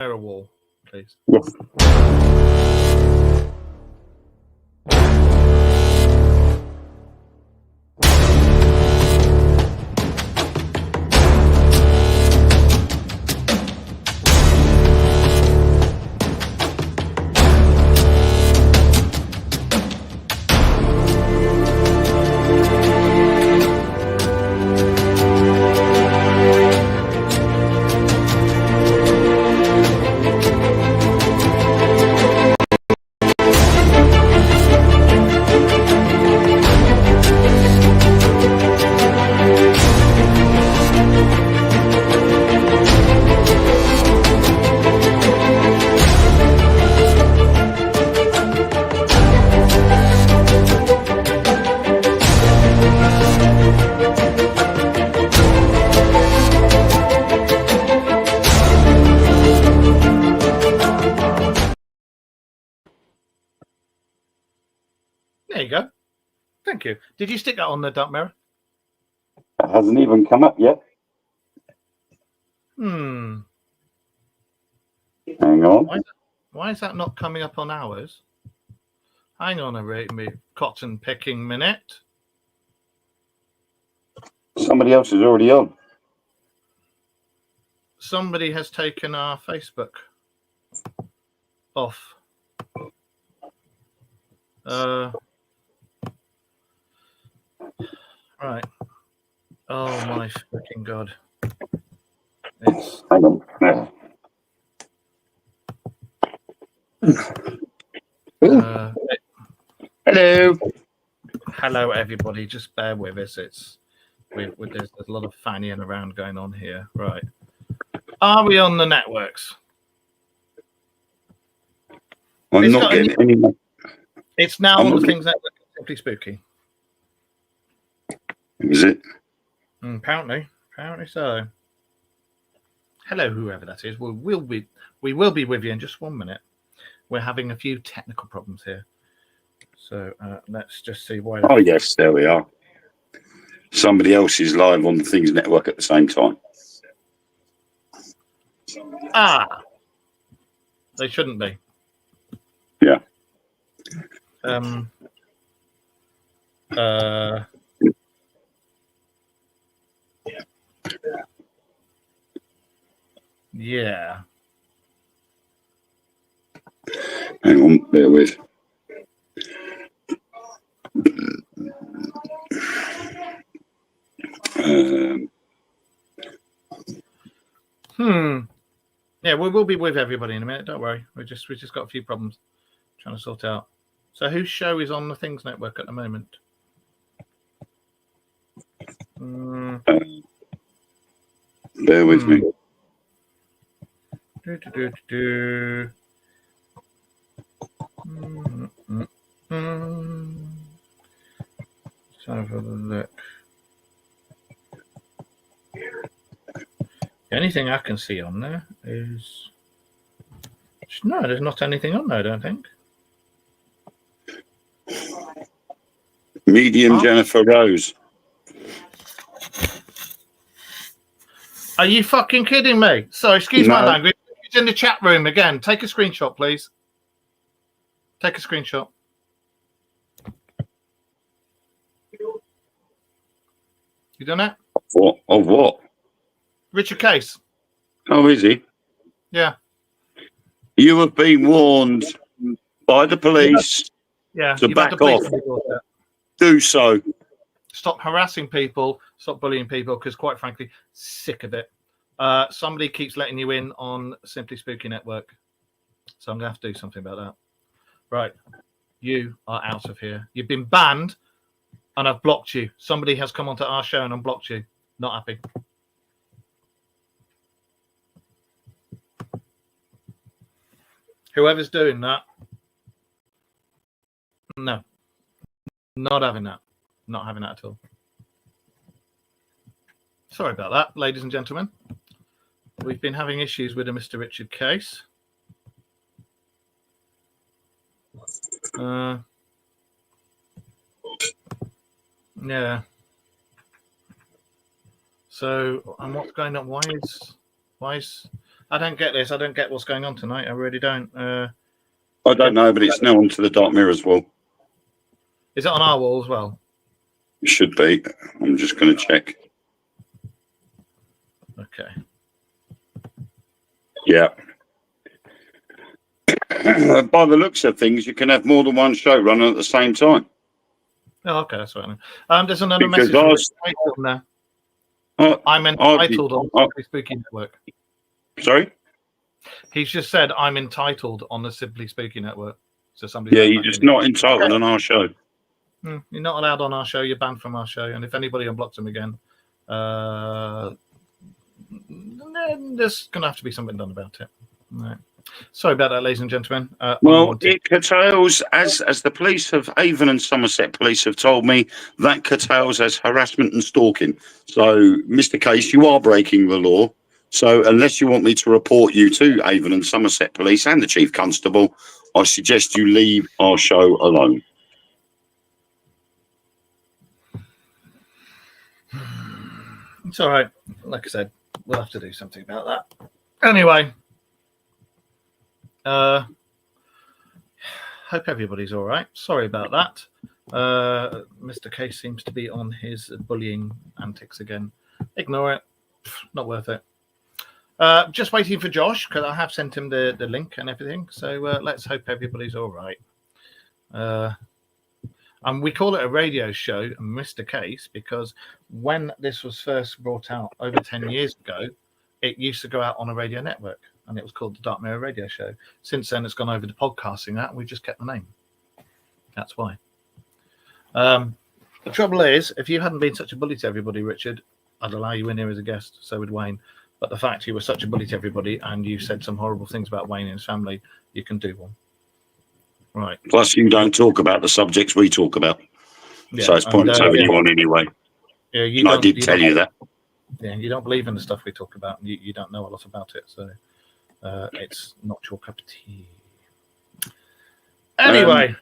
a wall, please. Yes. There you go. Thank you. Did you stick that on the Dark Mirror? It hasn't even come up yet. Hang on. Why is that not coming up on ours? Hang on a cotton picking minute. Somebody else is already on. Somebody has taken our Facebook off. Right. Oh my freaking God. It's hang on. Hello. Hello everybody, just bear with us. There's a lot of fannying around going on here. Right. Are we on the networks? I'm not getting any. It's now on the Things Network. Simply Spooky. Is it? Apparently so. Hello, whoever that is. We will be with you in just 1 minute. We're having a few technical problems here, so let's just see why. Oh yes, there we are. Somebody else is live on the Things Network at the same time. They shouldn't be. Yeah. Yeah. Hang on, bear with. Yeah, we will be with everybody in a minute. Don't worry. We just got a few problems trying to sort out. So, whose show is on the Things Network at the moment? Bear with me. Let's have a look. The only thing I can see on there is no. There's not anything on there, I don't think. Medium Jennifer Rose. Are you fucking kidding me? So, excuse my language. It's in the chat room again. Take a screenshot, please. Take a screenshot. You done it? Of what? Richard Case. Oh, is he? Yeah. You have been warned by the police to back off. Do so. Stop harassing people. Stop bullying people, because quite frankly, sick of it. Somebody keeps letting you in on Simply Spooky Network. So I'm going to have to do something about that. Right. You are out of here. You've been banned and I've blocked you. Somebody has come onto our show and unblocked you. Not happy. Whoever's doing that, no. Not having that. Not having that at all. Sorry about that, ladies and gentlemen. We've been having issues with a Mr. Richard Case. Yeah. So, and what's going on? Why is I don't get this. I don't get what's going on tonight. I really don't. I don't know, but it's now onto the Dark Mirror's wall. Is it on our wall as well? It should be. I'm just going to check. Okay. Yeah. By the looks of things, you can have more than one show running at the same time. Oh, okay, that's right. There's another message from there. I'm entitled on Simply Spooky Network. Sorry? He's just said I'm entitled on the Simply Spooky Network. So somebody. Yeah, you're just not entitled on our show. You're not allowed on our show. You're banned from our show. And if anybody unblocks him again, there's going to have to be something done about it. Right. Sorry about that, ladies and gentlemen. Well, it curtails, as the police of Avon and Somerset police have told me, that curtails as harassment and stalking. So, Mr. Case, you are breaking the law. So, unless you want me to report you to Avon and Somerset police and the chief constable, I suggest you leave our show alone. It's all right. Like I said, we'll have to do something about that. Anyway. Hope everybody's all right. Sorry about that. Mr. Case seems to be on his bullying antics again. Ignore it. Not worth it. Just waiting for Josh because I have sent him the link and everything. So let's hope everybody's all right. And we call it a radio show, Mr. Case, because when this was first brought out over 10 years ago, it used to go out on a radio network. And it was called the Dark Mirror Radio Show. Since then, it's gone over to podcasting that, and we just kept the name. That's why. The trouble is, if you hadn't been such a bully to everybody, Richard, I'd allow you in here as a guest. So would Wayne. But the fact you were such a bully to everybody, and you said some horrible things about Wayne and his family, you can do one. Right. Plus, you don't talk about the subjects we talk about. Yeah, so it's pointless having you on anyway. Yeah, I did tell you that. Yeah, you don't believe in the stuff we talk about. You don't know a lot about it, so it's not your cup of tea. Anyway,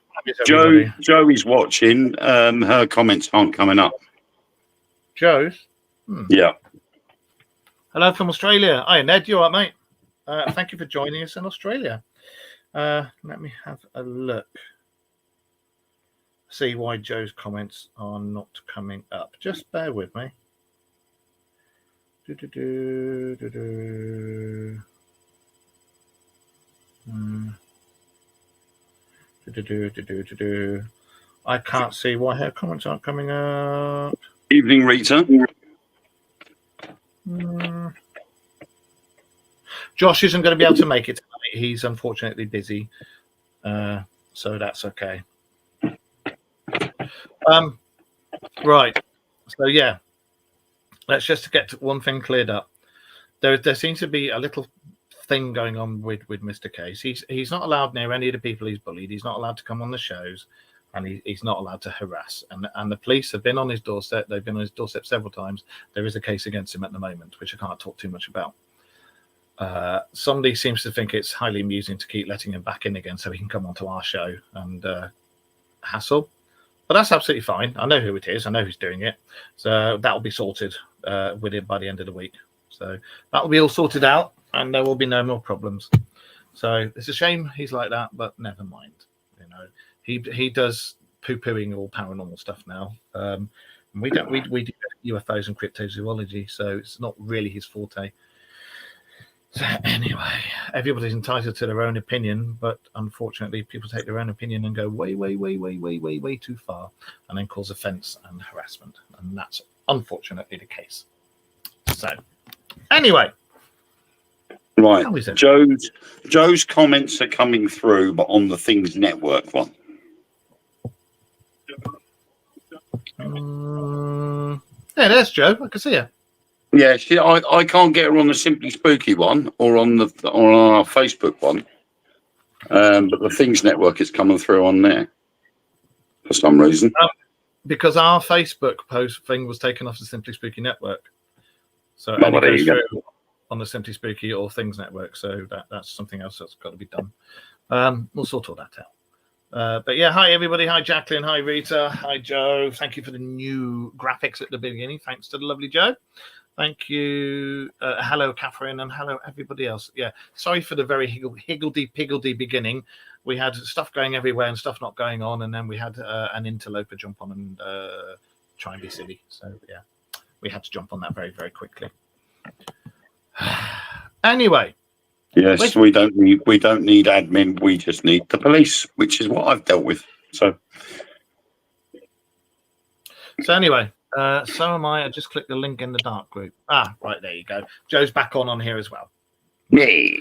Joey's watching. Her comments aren't coming up. Joe's? Yeah. Hello from Australia. Hi, Ned. You all right, mate? Thank you for joining us in Australia. Let me have a look. See why Joe's comments are not coming up. Just bear with me. I can't see why her comments aren't coming up. Evening, Rita. Josh isn't going to be able to make it tonight. He's unfortunately busy, so that's okay. Right. So yeah. Let's just get one thing cleared up. There seems to be a little thing going on with Mr. Case. He's not allowed near any of the people he's bullied. He's not allowed to come on the shows, and he's not allowed to harass. And the police have been on his doorstep. They've been on his doorstep several times. There is a case against him at the moment, which I can't talk too much about. Somebody seems to think it's highly amusing to keep letting him back in again so he can come onto our show and hassle. But that's absolutely fine. I know who it is. I know who's doing it. So that'll be sorted with it by the end of the week. So that'll be all sorted out, and there will be no more problems. So it's a shame he's like that, but never mind. You know, he does poo-pooing all paranormal stuff now. We do UFOs and cryptozoology, so it's not really his forte. So anyway, everybody's entitled to their own opinion, but unfortunately, people take their own opinion and go way too far, and then cause offence and harassment, and that's unfortunately the case. So, anyway, right, Joe's comments are coming through, but on the Things Network one. Yeah, there's Joe. I can see her. Yeah, I can't get her on the Simply Spooky one or on our Facebook one, but the Things Network is coming through on there for some reason. Because our Facebook post thing was taken off the Simply Spooky Network, so it only goes through on the Simply Spooky or Things Network. So that's something else that's got to be done. We'll sort all that out. But yeah, hi everybody. Hi Jacqueline. Hi Rita. Hi Joe. Thank you for the new graphics at the beginning. Thanks to the lovely Joe. Thank you. Hello, Catherine, and hello, everybody else. Yeah, sorry for the very higgledy-piggledy beginning. We had stuff going everywhere and stuff not going on, and then we had an interloper jump on and try and be silly. So, yeah, we had to jump on that very, very quickly. Anyway. Yes, we don't need admin. We just need the police, which is what I've dealt with. So anyway, so am I. I just clicked the link in the dark group. Ah, right, there you go. Joe's back on here as well. Yeah.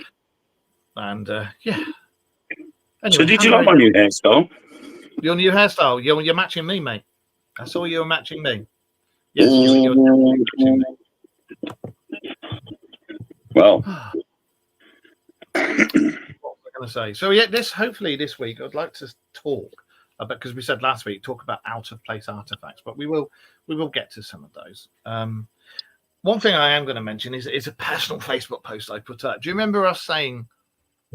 And yeah. Anyway, so did you like my new hairstyle? Your new hairstyle. You're matching me, mate. I saw you were matching me. Yes, you're matching me. Well. What was I going to say? So yeah, hopefully this week I'd like to talk about, because we said last week, talk about out of place artifacts, but we will get to some of those. One thing I am going to mention is a personal Facebook post I put up. Do you remember us saying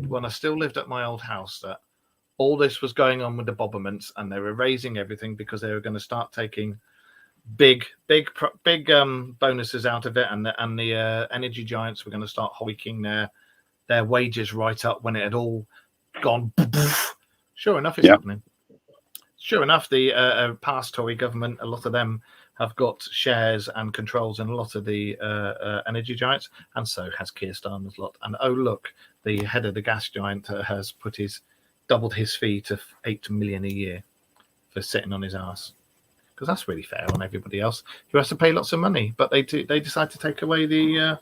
when I still lived at my old house that all this was going on with the Bobberments and they were raising everything because they were going to start taking big bonuses out of it, and the energy giants were going to start hoiking their wages right up when it had all gone. Sure enough, it's happening. Sure enough, the past Tory government, a lot of them have got shares and controls in a lot of the energy giants, and so has Keir Starmer's lot. And oh look, the head of the gas giant has doubled his fee to 8 million a year for sitting on his ass, because that's really fair on everybody else who has to pay lots of money. But they decide to take away the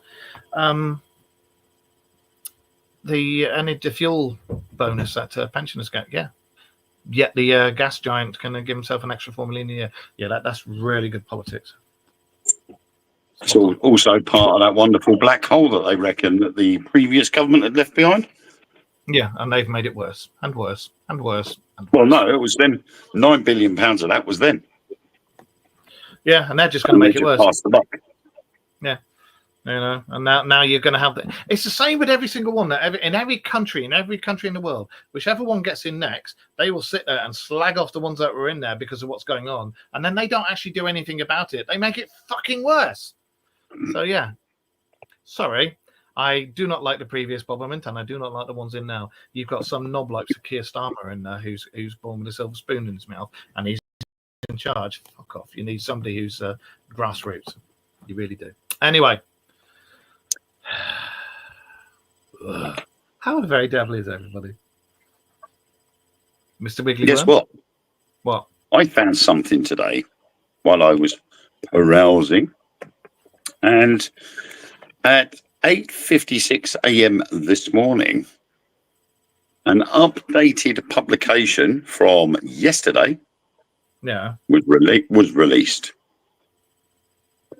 fuel bonus that pensioners get. Yet the gas giant can give himself an extra 4 million a year. Yeah, that's really good politics. It's also part of that wonderful black hole that they reckon that the previous government had left behind. Yeah, and they've made it worse and worse and worse and worse. Well, no, it was then. £9 billion of that was then. Yeah, and they're just going to make it worse. Pass the buck. Yeah. And now you're going to have it's the same with every single one. In every country in the world, whichever one gets in next, they will sit there and slag off the ones that were in there because of what's going on, and then they don't actually do anything about it. They make it fucking worse. So yeah, sorry, I do not like the previous Bobberment, and I do not like the ones in now. You've got some knob like Keir Starmer in there who's born with a silver spoon in his mouth, and he's in charge. Fuck off. You need somebody who's grassroots. You really do. Anyway. How very devil is everybody? Mr. Wiggly? Guess what? What? I found something today while I was carousing, and at 8:56 a.m. this morning, an updated publication from yesterday was released.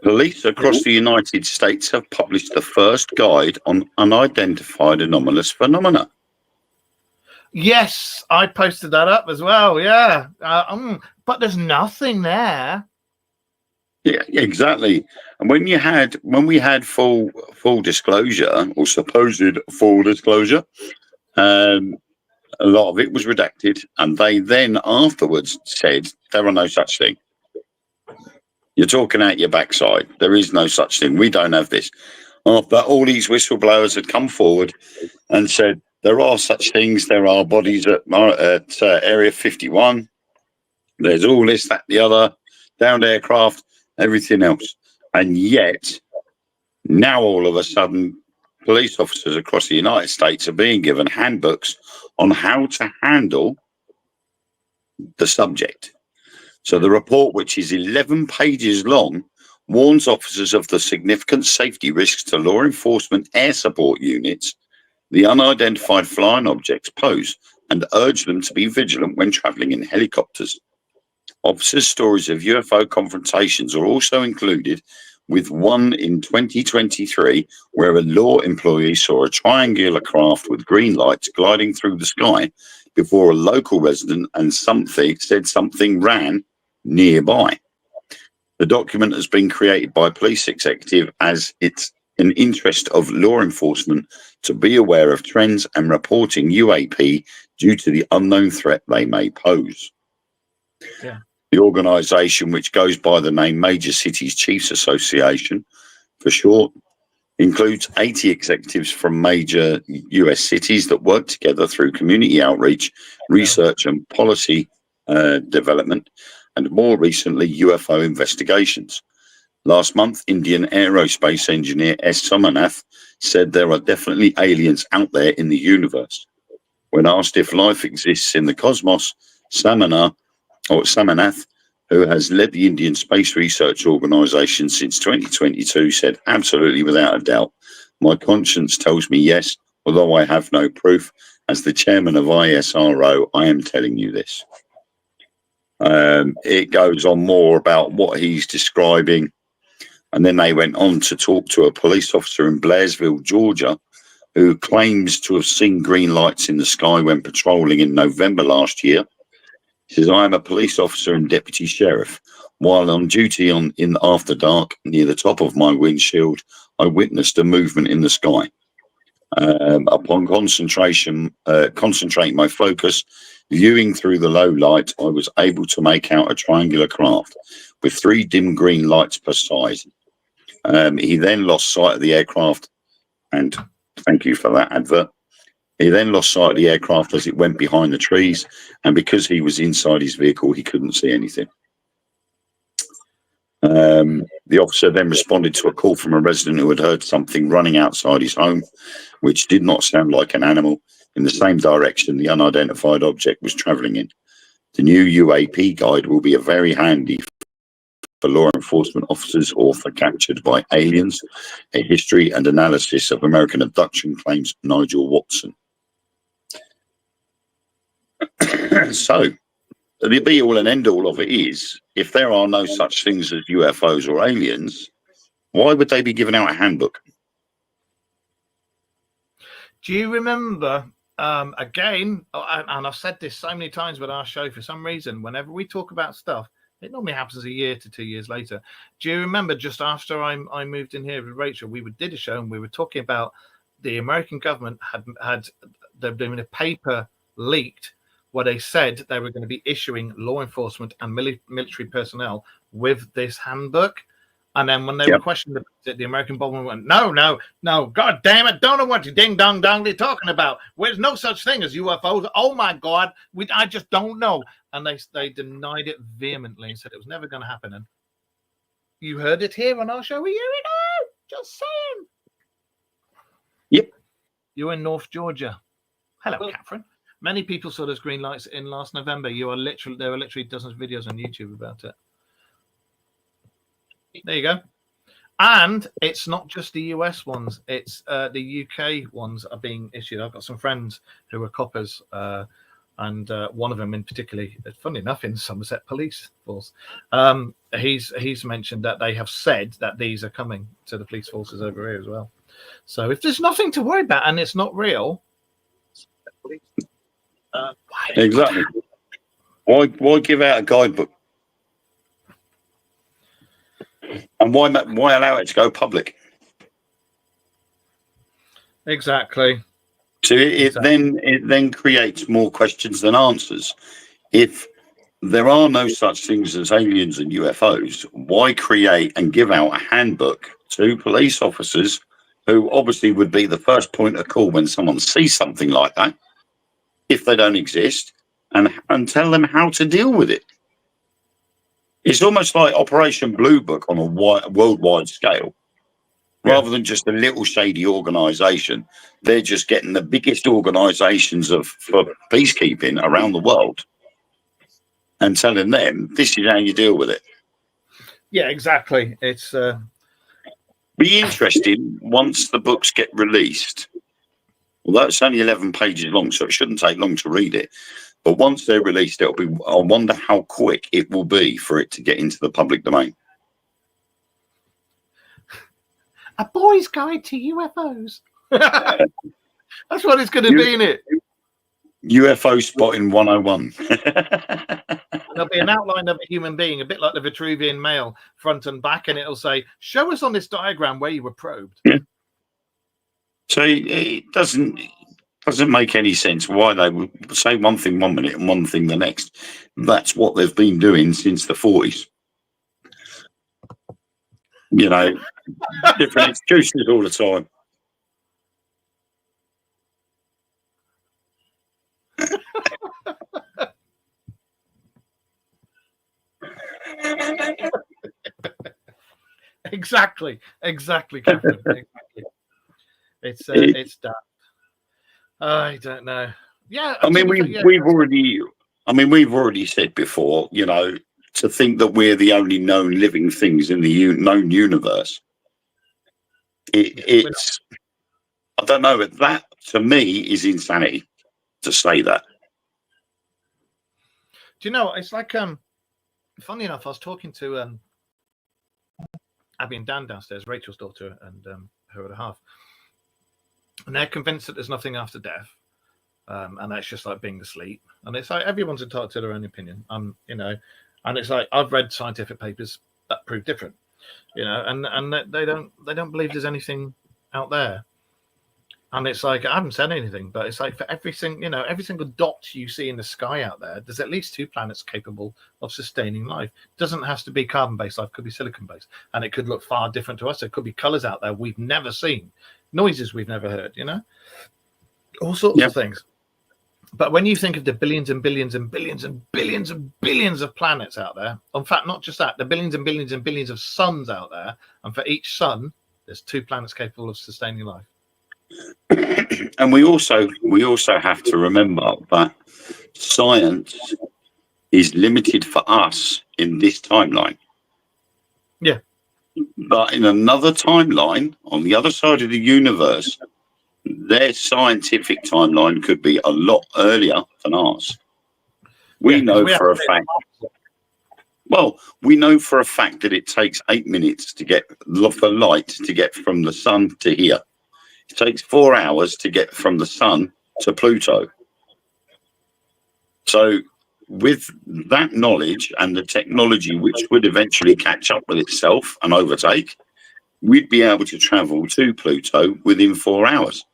Police across the United States have published the first guide on unidentified anomalous phenomena. Yes, I posted that up as well. Yeah, but there's nothing there. Yeah, exactly. And when we had full disclosure, or supposed full disclosure, a lot of it was redacted, and they then afterwards said there are no such thing. You're talking out your backside. There is no such thing. We don't have this. After all these whistleblowers had come forward and said there are such things, there are bodies at Area 51. There's all this, that, the other, downed aircraft, everything else. And yet, now all of a sudden, police officers across the United States are being given handbooks on how to handle the subject. So the report, which is 11 pages long, warns officers of the significant safety risks to law enforcement air support units the unidentified flying objects pose, and urge them to be vigilant when travelling in helicopters. Officers' stories of UFO confrontations are also included, with one in 2023 where a law employee saw a triangular craft with green lights gliding through the sky before a local resident and said something ran nearby. The document has been created by a police executive as it's an interest of law enforcement to be aware of trends and reporting UAP due to the unknown threat they may pose. Yeah. The organisation, which goes by the name Major Cities Chiefs Association, for short, includes 80 executives from major US cities that work together through community outreach, research and policy development, and more recently, UFO investigations. Last month, Indian aerospace engineer S. Somernath said there are definitely aliens out there in the universe. When asked if life exists in the cosmos, Somernath, who has led the Indian Space Research Organisation since 2022, said, absolutely without a doubt. My conscience tells me yes, although I have no proof. As the chairman of ISRO, I am telling you this. It goes on more about what he's describing. And then they went on to talk to a police officer in Blairsville, Georgia, who claims to have seen green lights in the sky when patrolling in November last year. He says, I am a police officer and deputy sheriff. While on duty in after dark, near the top of my windshield, I witnessed a movement in the sky. Upon concentrating my focus, viewing through the low light, I was able to make out a triangular craft with 3 dim green lights per side. He then lost sight of the aircraft, and thank you for that advert. He then lost sight of the aircraft as it went behind the trees, and because he was inside his vehicle, he couldn't see anything. The officer then responded to a call from a resident who had heard something running outside his home, which did not sound like an animal, in the same direction the unidentified object was travelling in. The new UAP guide will be very handy for law enforcement officers or for captured by aliens, a history and analysis of American abduction claims, Nigel Watson. So, the be-all and end-all of it is, if there are no such things as UFOs or aliens, why would they be giving out a handbook? Do you remember, again, and I've said this so many times with our show, for some reason, whenever we talk about stuff, it normally happens a year to 2 years later. Do you remember just after I moved in here with Rachel, we did a show and we were talking about the American government had there been a paper leaked where they said they were going to be issuing law enforcement and military personnel with this handbook. And then when they were questioned about it, the American government went, no, God damn it, don't know what you ding dong dong they're talking about. There's no such thing as UFOs. Oh my God, I just don't know. And they denied it vehemently and said it was never going to happen. And you heard it here on our show a year ago. Just saying. Yep. You're in North Georgia. Hello, Catherine. Many people saw those green lights in last November. There were literally dozens of videos on YouTube about it. There you go. And it's not just the US ones. It's the UK ones are being issued. I've got some friends who are coppers, and one of them in particular, funny enough, in Somerset Police Force. He's mentioned that they have said that these are coming to the police forces over here as well. So if there's nothing to worry about and it's not real, exactly. Why give out a guidebook? And why allow it to go public? Exactly. So it then creates more questions than answers. If there are no such things as aliens and UFOs, why create and give out a handbook to police officers who obviously would be the first point of call when someone sees something like that, if they don't exist, and tell them how to deal with it? It's almost like Operation Blue Book on a worldwide scale. Rather than just a little shady organisation, they're just getting the biggest organisations for peacekeeping around the world and telling them this is how you deal with it. Yeah, exactly. It's be interesting once the books get released. Although it's only 11 pages long, so it shouldn't take long to read it. But once they're released, it'll be. I wonder how quick it will be for it to get into the public domain. A boy's guide to UFOs. That's what it's going to be, isn't it? UFO spotting 101. There'll be an outline of a human being, a bit like the Vitruvian male, front and back, and it'll say, "Show us on this diagram where you were probed." Yeah. So it doesn't make any sense why they would say one thing 1 minute and one thing the next. That's what they've been doing since the 40s. You know, different excuses all the time. Exactly, Catherine. Exactly. It's that. I don't know. Yeah, I mean, yeah. we've already said before, you know, to think that we're the only known living things in the known universe. It's, I don't know, but that to me is insanity to say that. Do you know? It's like funny enough, I was talking to Abby and Dan downstairs, Rachel's daughter, and her other half, and they're convinced that there's nothing after death. And that's just like being asleep. And it's like everyone's entitled to their own opinion. You know, and it's like I've read scientific papers that prove different. You know, and they don't believe there's anything out there. And it's like I haven't said anything, but it's like for every single dot you see in the sky out there, there's at least 2 planets capable of sustaining life. It doesn't have to be carbon-based life; it could be silicon-based, and it could look far different to us. There could be colors out there we've never seen, noises we've never heard. You know, all sorts of things. But when you think of the billions and billions and billions and billions and billions of planets out there, in fact, not just that, the billions and billions and billions of suns out there, and for each sun, there's 2 planets capable of sustaining life. And we also have to remember that science is limited for us in this timeline. Yeah. But in another timeline, on the other side of the universe, their scientific timeline could be a lot earlier than ours. We know for a fact that it takes 8 minutes to get for light to get from the sun to here. It takes 4 hours to get from the sun to Pluto. So with that knowledge and the technology which would eventually catch up with itself and overtake, we'd be able to travel to Pluto within 4 hours.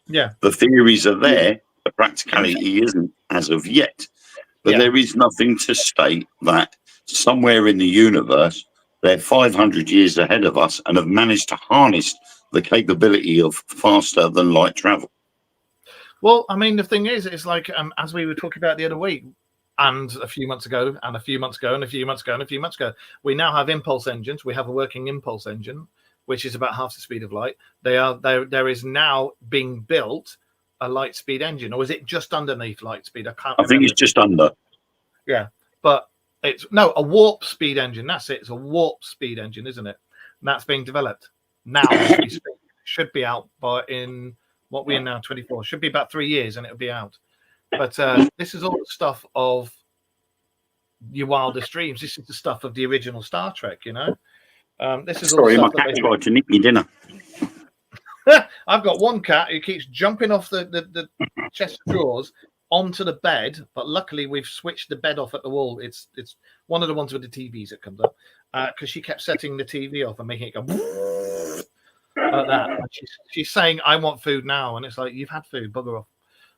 Yeah. The theories are there. The practicality isn't as of yet. But there is nothing to state that somewhere in the universe, they're 500 years ahead of us and have managed to harness the capability of faster than light travel. Well, I mean, the thing is, it's like, as we were talking about the other week, and a few months ago, and a few months ago, and a few months ago, and a few months ago, we now have impulse engines. We have a working impulse engine, which is about half the speed of light. There is now being built a light speed engine, or is it just underneath light speed? I think it's just under. Yeah, but it's a warp speed engine. That's it. It's a warp speed engine, isn't it? And that's being developed now. As we speak. Should be out in what we're now 24. Should be about 3 years, and it'll be out. But this is all the stuff of your wildest dreams. This is the stuff of the original Star Trek. You know. This is Sorry, all my cat tried to nick me dinner. I've got one cat who keeps jumping off the chest of drawers onto the bed, but luckily we've switched the bed off at the wall. It's one of the ones with the TVs that comes up, because she kept setting the TV off and making it go like that. And she's saying, "I want food now," and it's like, "You've had food, bugger off."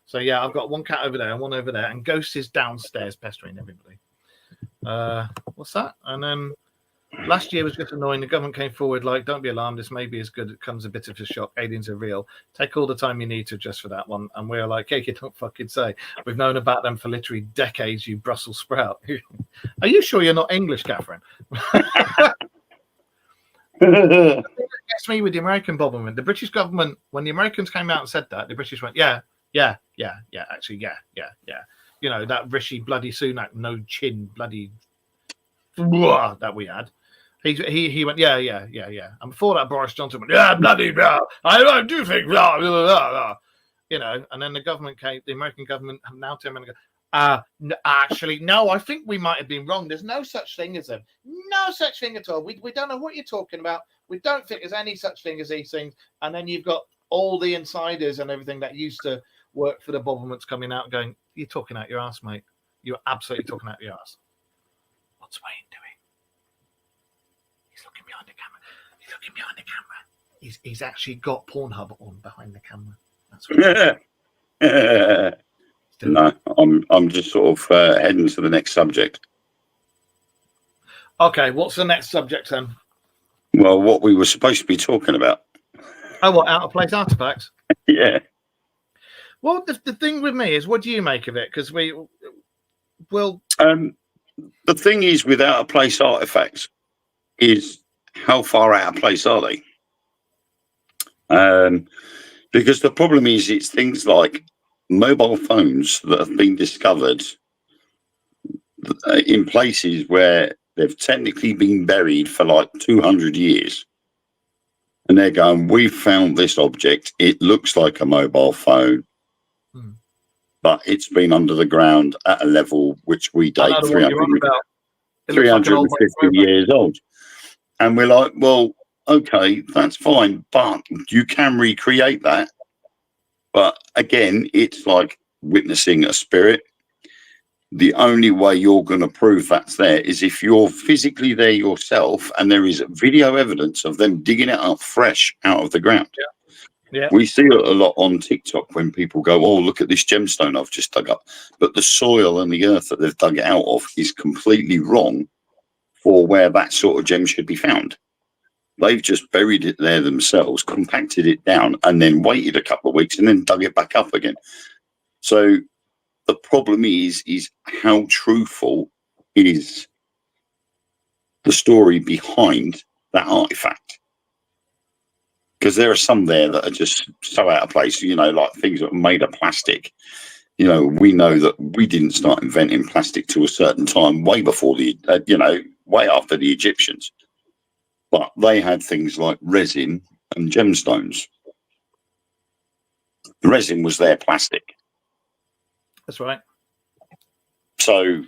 So yeah, I've got one cat over there and one over there, and Ghost is downstairs pestering everybody. What's that? And then last year was just annoying. The government came forward like, "Don't be alarmed. This may be as good. It comes a bit of a shock. Aliens are real. Take all the time you need to adjust for that one." And we're like, "Hey, you don't fucking say. We've known about them for literally decades. You Brussels sprout." Are you sure you're not English, Catherine? Gets me with the American bobblement. The British government, when the Americans came out and said that, the British went, yeah. Actually, yeah. You know, that Rishi bloody Sunak, no chin, bloody that we had. He went, yeah. And before that, Boris Johnson went, yeah, bloody blah. I do think blah, blah, blah, blah. You know, and then the American government have now turned around and go, actually, no, I think we might have been wrong. There's no such thing as them. No such thing at all. We don't know what you're talking about. We don't think there's any such thing as these things. And then you've got all the insiders and everything that used to work for the Bobbermans coming out and going, "You're talking out your ass, mate. You're absolutely talking out your ass." What's Wayne doing? He's looking behind the camera. He's actually got Pornhub on behind the camera. That's what no, I'm just sort of heading to the next subject. Okay, what's the next subject then? Well, what we were supposed to be talking about. Oh, what, out of place artifacts? Yeah. Well, the thing with me is, what do you make of it? Because well, the thing is with out of place artifacts is how far out of place are they? Because the problem is it's things like mobile phones that have been discovered in places where they've technically been buried for like 200 years. And they're going, we found this object. It looks like a mobile phone, but it's been under the ground at a level which we date 350 years old. And we're like, well, okay, that's fine, but you can recreate that. But again, it's like witnessing a spirit. The only way you're going to prove that's there is if you're physically there yourself and there is video evidence of them digging it up fresh out of the ground. Yeah. We see it a lot on TikTok when people go, oh, look at this gemstone I've just dug up. But the soil and the earth that they've dug it out of is completely wrong for where that sort of gem should be found. They've just buried it there themselves, compacted it down, and then waited a couple of weeks and then dug it back up again. So the problem is how truthful is the story behind that artifact? Because there are some there that are just so out of place, you know, like things that are made of plastic. You know, we know that we didn't start inventing plastic to a certain time, way before way after the Egyptians. But they had things like resin and gemstones. The resin was their plastic. That's right. So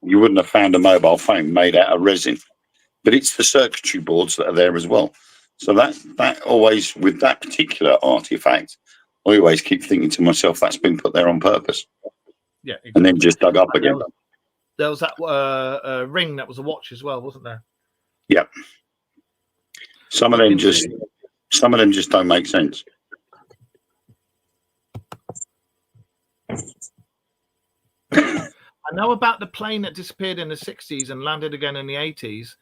you wouldn't have found a mobile phone made out of resin. But it's the circuitry boards that are there as well. So that always, with that particular artifact, I always keep thinking to myself, that's been put there on purpose. Yeah. Exactly. And then just dug up again. There was that ring that was a watch as well, wasn't there? Yep. Some of them just don't make sense. I know about the plane that disappeared in the 60s and landed again in the 80s.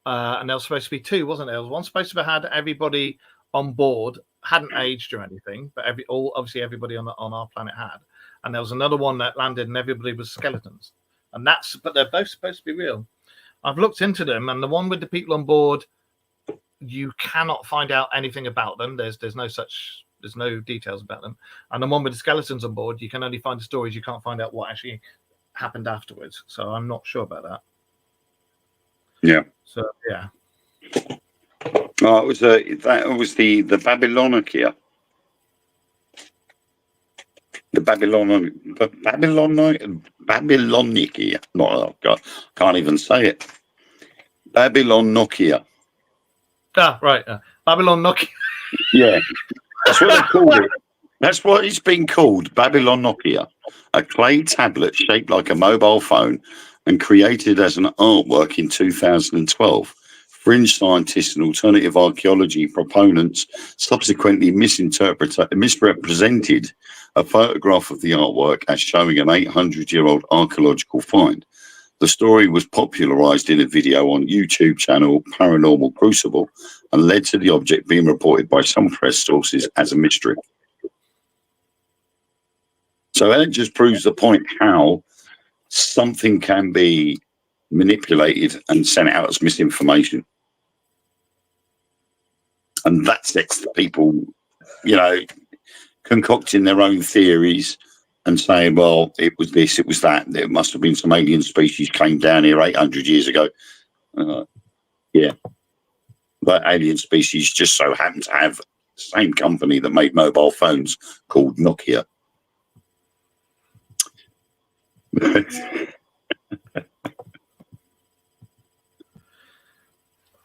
And there was supposed to be two, wasn't there? There was one supposed to have had everybody on board, hadn't aged or anything, but obviously everybody on our planet had. And there was another one that landed and everybody was skeletons. But they're both supposed to be real. I've looked into them, and the one with the people on board, you cannot find out anything about them. There's no details about them. And the one with the skeletons on board, you can only find the stories. You can't find out what actually happened afterwards. So I'm not sure about that. Yeah. So yeah. Oh, it was that was the Babylonica. The Babylonica. Not God, can't even say it. Babylon Nokia. Ah, right. Babylon Nokia. Yeah, that's what they called it. That's what it's been called, Babylon Nokia, a clay tablet shaped like a mobile phone and created as an artwork in 2012. Fringe scientists and alternative archaeology proponents subsequently misrepresented a photograph of the artwork as showing an 800-year-old archaeological find. The story was popularized in a video on YouTube channel Paranormal Crucible and led to the object being reported by some press sources as a mystery. So that just proves the point how something can be manipulated and sent out as misinformation. And that sets the people, concocting their own theories and saying, well, it was this, it was that. There must have been some alien species came down here 800 years ago. Yeah. That alien species just so happened to have the same company that made mobile phones called Nokia.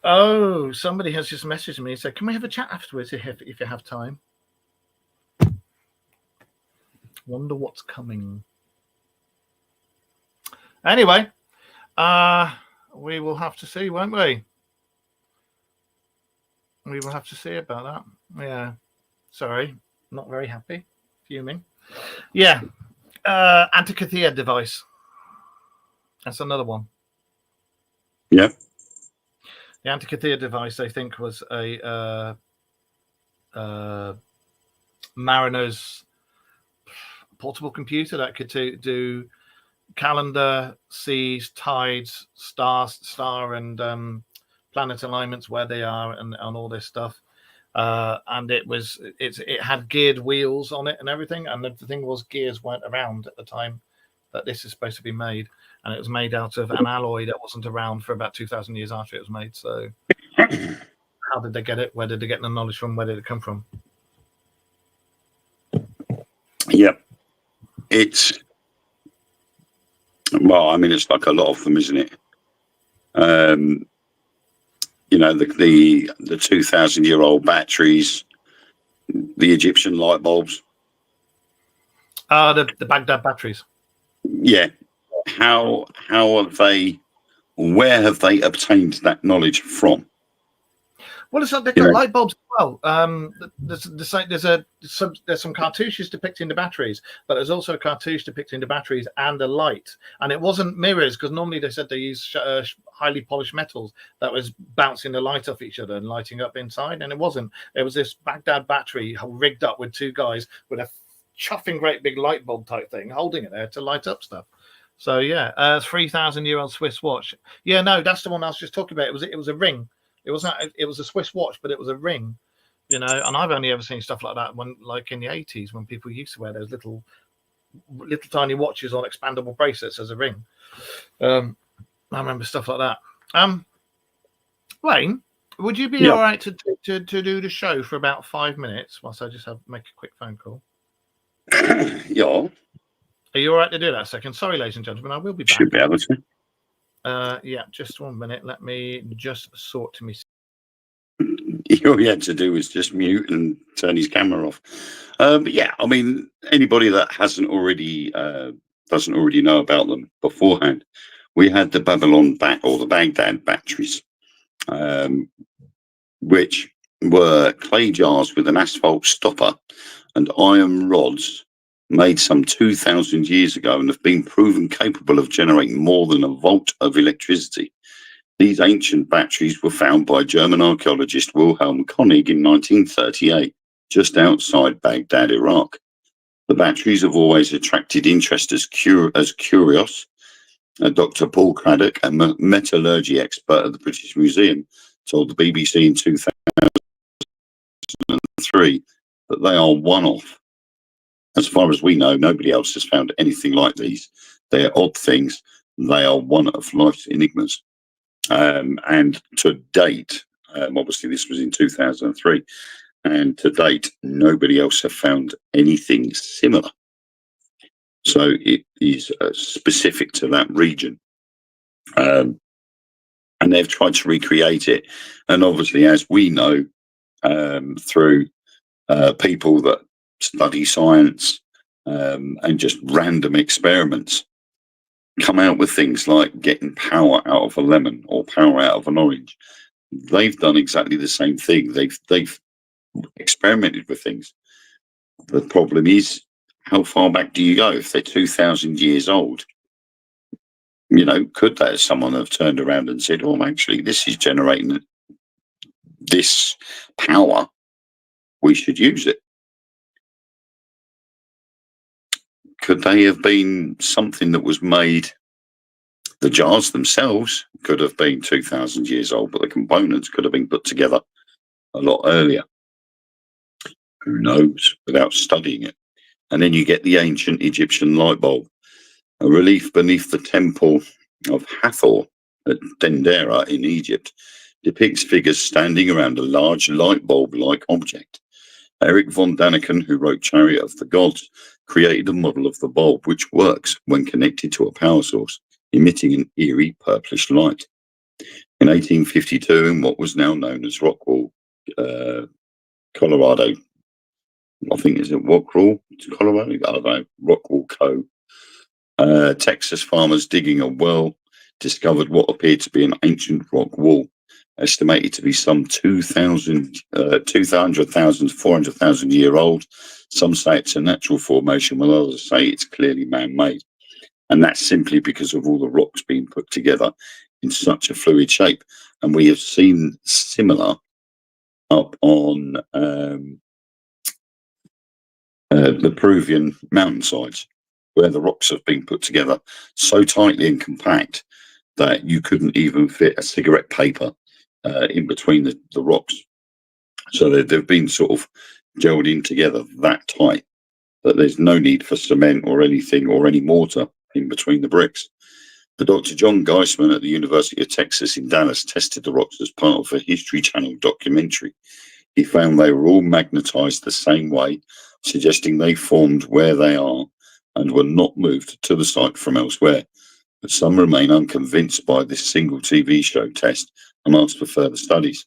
Oh, somebody has just messaged me and said, can we have a chat afterwards if you have time? Wonder what's coming. Anyway, we will have to see, won't we? We will have to see about that. Yeah. Sorry. Not very happy. Fuming. Yeah. Antikythera device. That's another one. Yeah. The Antikythera device, they think, was a mariner's portable computer that could do calendar, seas, tides, star and planet alignments, where they are, and all this stuff. And it had geared wheels on it and everything. And the thing was, gears weren't around at the time that this is supposed to be made, and it was made out of an alloy that wasn't around for about 2,000 years after it was made. So how did they get it? Where did they get the knowledge from? Where did it come from? Yep. It's, well, I mean, it's like a lot of them, isn't it? You know, the 2,000-year-old batteries, the Egyptian light bulbs. The Baghdad batteries. Yeah. How have they, where have they obtained that knowledge from? Well, it's like they've got light bulbs as well. There's some cartouches depicting the batteries, but there's also a cartouche depicting the batteries and the light. And it wasn't mirrors, because normally they said they use highly polished metals that was bouncing the light off each other and lighting up inside. And it wasn't. It was this Baghdad battery rigged up with two guys with a chuffing great big light bulb type thing holding it there to light up stuff. So yeah, 3,000-year-old Swiss watch. Yeah, no, that's the one I was just talking about. It was a ring. It was a Swiss watch, but it was a ring, you know. And I've only ever seen stuff like that when, like in the 80s, when people used to wear those little tiny watches on expandable bracelets as a ring. I remember stuff like that. Wayne, would you be all right to do the show for about 5 minutes whilst I just make a quick phone call? Yeah. Are you all right to do that a second? Sorry, ladies and gentlemen, I will be back. Should be able to. Yeah, just 1 minute. Let me just sort to me. All he had to do was just mute and turn his camera off. But yeah, I mean, anybody that doesn't already know about them beforehand, we had the the Baghdad batteries, which were clay jars with an asphalt stopper and iron rods made some 2,000 years ago and have been proven capable of generating more than a volt of electricity. These ancient batteries were found by German archaeologist Wilhelm Koenig in 1938, just outside Baghdad, Iraq. The batteries have always attracted interest as curious. Dr. Paul Craddock, a metallurgy expert at the British Museum, told the BBC in 2003 that they are one-off. As far as we know, nobody else has found anything like these. They're odd things. They are one of life's enigmas. And to date, obviously this was in 2003, and to date, nobody else have found anything similar. So it is specific to that region. And they've tried to recreate it. And obviously, as we know, through people that study science and just random experiments, come out with things like getting power out of a lemon or power out of an orange. They've done exactly the same thing. They've experimented with things. The problem is, how far back do you go? If they're 2,000 years old, you know, could that someone have turned around and said, "Oh, actually, this is generating this power. We should use it." Could they have been something that was made? The jars themselves could have been 2,000 years old, but the components could have been put together a lot earlier. Who knows, without studying it. And then you get the ancient Egyptian light bulb. A relief beneath the temple of Hathor at Dendera in Egypt depicts figures standing around a large light bulb-like object. Eric von Daniken, who wrote Chariot of the Gods, created a model of the bulb which works when connected to a power source, emitting an eerie purplish light. In 1852, in what was now known as Rockwall, Colorado, I think is it Rockwall, Colorado? I don't know, Rockwall Co. Texas farmers digging a well discovered what appeared to be an ancient rock wall, estimated to be some 200,000 to 400,000 year old. Some say it's a natural formation, while others say it's clearly man-made. And that's simply because of all the rocks being put together in such a fluid shape. And we have seen similar up on the Peruvian mountainsides, where the rocks have been put together so tightly and compact that you couldn't even fit a cigarette paper in between the rocks. So they've been sort of gelled in together that tight that there's no need for cement or anything or any mortar in between the bricks. The Dr. John Geisman at the University of Texas in Dallas tested the rocks as part of a History Channel documentary. He found they were all magnetized the same way, suggesting they formed where they are and were not moved to the site from elsewhere. But some remain unconvinced by this single TV show test and ask for further studies.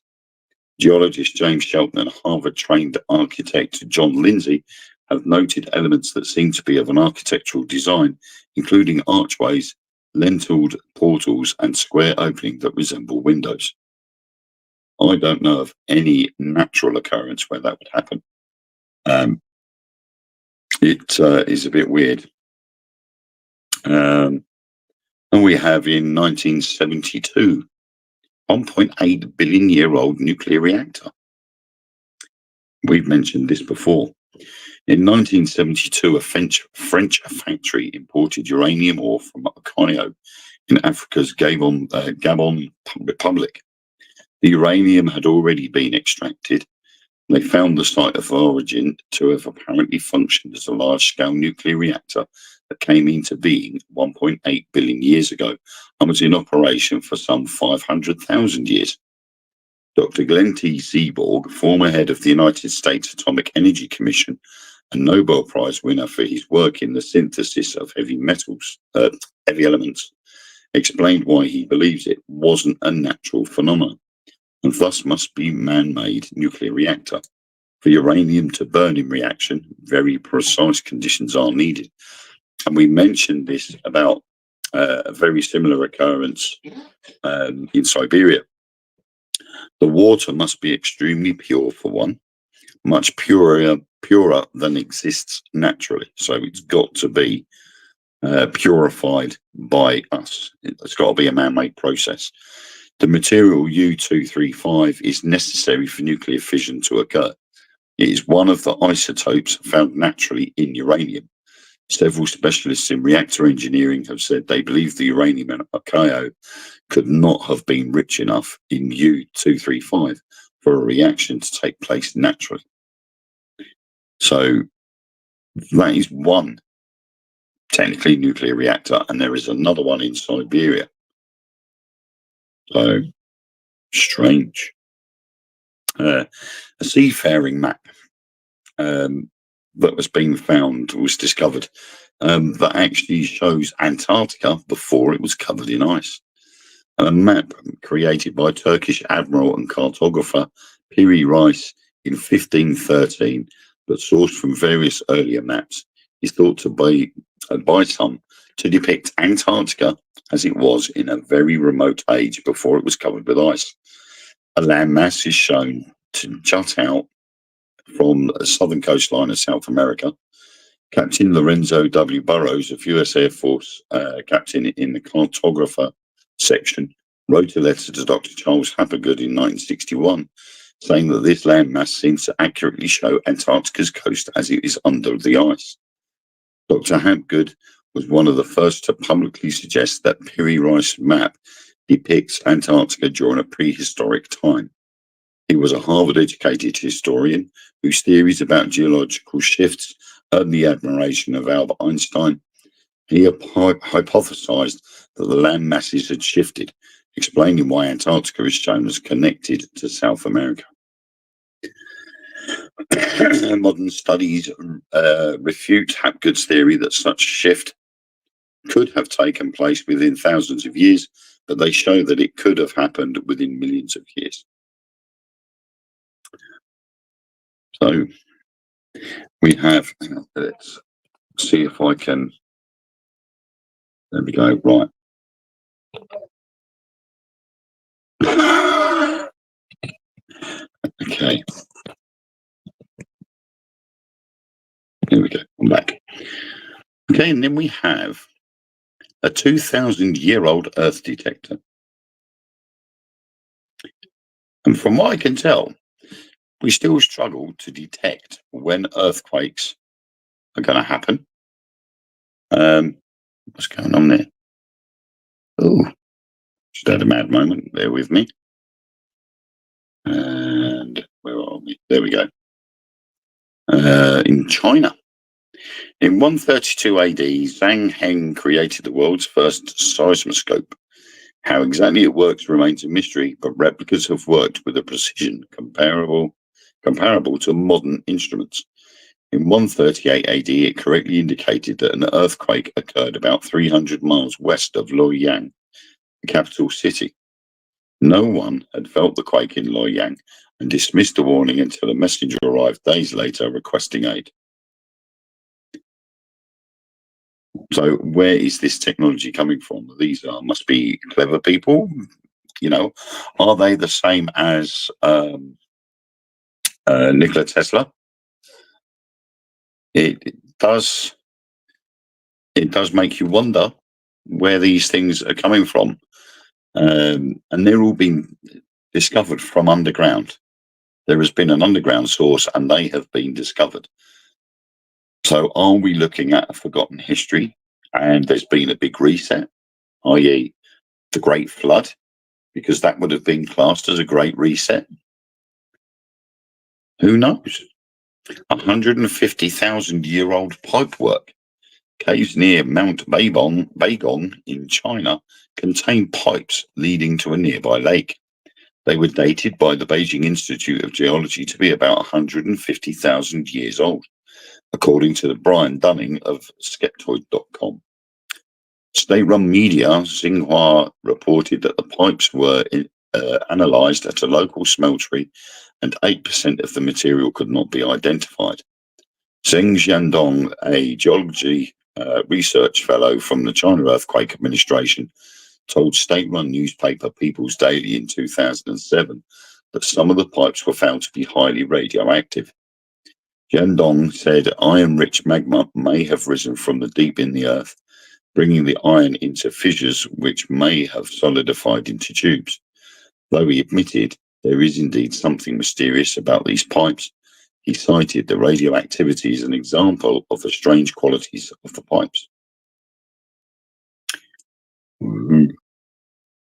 Geologist James Shelton and Harvard-trained architect John Lindsay have noted elements that seem to be of an architectural design, including archways, lentilled portals, and square opening that resemble windows. I don't know of any natural occurrence where that would happen. It is a bit weird. And we have in 1972, 1.8 billion year old nuclear reactor. We've mentioned this before. In 1972, a French factory imported uranium ore from Ohio in Africa's Gabon Republic. The uranium had already been extracted. They found the site of origin to have apparently functioned as a large-scale nuclear reactor that came into being 1.8 billion years ago and was in operation for some 500,000 years. Dr. Glenn T. Seaborg, former head of the United States Atomic Energy Commission and Nobel Prize winner for his work in the synthesis of heavy elements, explained why he believes it wasn't a natural phenomenon and thus must be man-made nuclear reactor. For uranium to burn in reaction, very precise conditions are needed. And we mentioned this about a very similar occurrence in Siberia. The water must be extremely pure, for one, much purer than exists naturally. So it's got to be purified by us. It's got to be a man-made process. The material U-235 is necessary for nuclear fission to occur. It is one of the isotopes found naturally in uranium. Several specialists in reactor engineering have said they believe the uranium in Ohio could not have been rich enough in U-235 for a reaction to take place naturally. So that is one technically nuclear reactor, and there is another one in Siberia. So strange. A seafaring map that was being found was discovered that actually shows Antarctica before it was covered in ice. A map created by Turkish admiral and cartographer Piri Reis in 1513, but sourced from various earlier maps, is thought to be by some to depict Antarctica as it was in a very remote age before it was covered with ice. A landmass is shown to jut out from the southern coastline of South America. Captain Lorenzo W. Burroughs, of U.S. Air Force captain in the cartographer section, wrote a letter to Dr. Charles Hapgood in 1961, saying that this landmass seems to accurately show Antarctica's coast as it is under the ice. Dr. Hapgood was one of the first to publicly suggest that Piri Reis' map depicts Antarctica during a prehistoric time. He was a Harvard-educated historian whose theories about geological shifts earned the admiration of Albert Einstein. He hypothesized that the land masses had shifted, explaining why Antarctica is shown as connected to South America. Modern studies refute Hapgood's theory that such a shift could have taken place within thousands of years, but they show that it could have happened within millions of years. So we have, let's see if I can, there we go, right. Okay. Here we go, I'm back. Okay, and then we have a 2,000-year-old Earth detector. And from what I can tell, we still struggle to detect when earthquakes are going to happen. What's going on there? Oh, just had a mad moment. Bear with me. And where are we? There we go. In China. In 132 AD, Zhang Heng created the world's first seismoscope. How exactly it works remains a mystery, but replicas have worked with a precision comparable to modern instruments. In 138 AD, it correctly indicated that an earthquake occurred about 300 miles west of Luoyang, the capital city. No one had felt the quake in Luoyang and dismissed the warning until a messenger arrived days later requesting aid. So where is this technology coming from? These must be clever people. You know, are they the same as Nikola Tesla? It does make you wonder where these things are coming from, and they're all being discovered from underground. There has been an underground source, and they have been discovered. So, are we looking at a forgotten history, and there's been a big reset, i.e., the Great Flood, because that would have been classed as a great reset? Who knows? 150,000-year-old pipework. Caves near Mount Baigong in China contain pipes leading to a nearby lake. They were dated by the Beijing Institute of Geology to be about 150,000 years old, according to the Brian Dunning of Skeptoid.com. State-run media Xinhua reported that the pipes were analysed at a local smeltery and 8% of the material could not be identified. Zheng Jiandong, a geology research fellow from the China Earthquake Administration, told state-run newspaper People's Daily in 2007 that some of the pipes were found to be highly radioactive. Jiandong said iron-rich magma may have risen from the deep in the earth, bringing the iron into fissures which may have solidified into tubes. Though he admitted there is indeed something mysterious about these pipes, he cited the radioactivity as an example of the strange qualities of the pipes.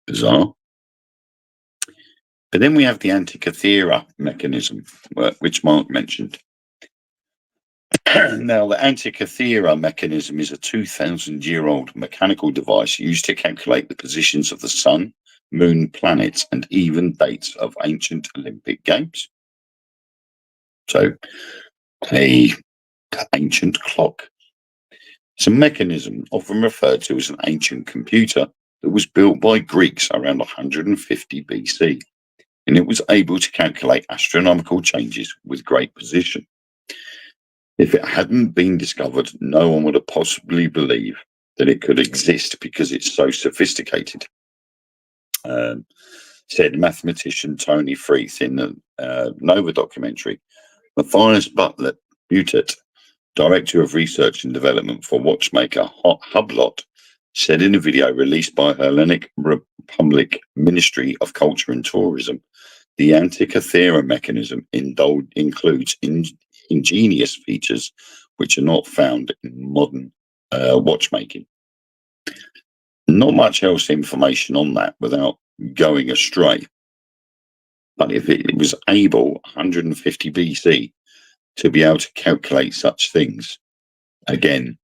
Bizarre. But then we have the Antikythera mechanism, which Mark mentioned. Now, the Antikythera mechanism is a 2,000-year-old mechanical device used to calculate the positions of the sun, moon, planets, and even dates of ancient Olympic Games. So, an ancient clock. It's a mechanism often referred to as an ancient computer that was built by Greeks around 150 BC, and it was able to calculate astronomical changes with great precision. If it hadn't been discovered, no one would have possibly believed that it could exist because it's so sophisticated, said mathematician Tony Freeth in the Nova documentary. Matthias Butet, Director of Research and Development for watchmaker Hublot, said in a video released by Hellenic Republic Ministry of Culture and Tourism, the Antikythera mechanism includes ingenious features which are not found in modern watchmaking. Not much else information on that without going astray. But if it was able, 150 BC, to be able to calculate such things, again,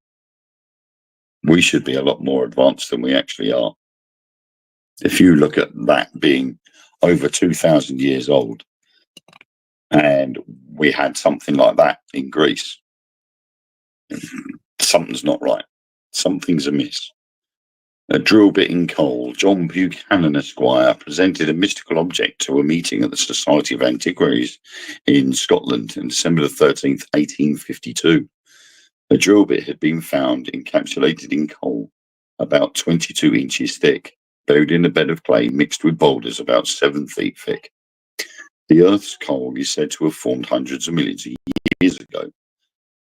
we should be a lot more advanced than we actually are. If you look at that being over 2,000 years old, and we had something like that in Greece, something's not right. Something's amiss. A drill bit in coal, John Buchanan Esquire presented a mystical object to a meeting at the Society of Antiquaries in Scotland on December 13th, 1852. A drill bit had been found encapsulated in coal, about 22 inches thick, buried in a bed of clay mixed with boulders about 7 feet thick. The Earth's coal is said to have formed hundreds of millions of years ago.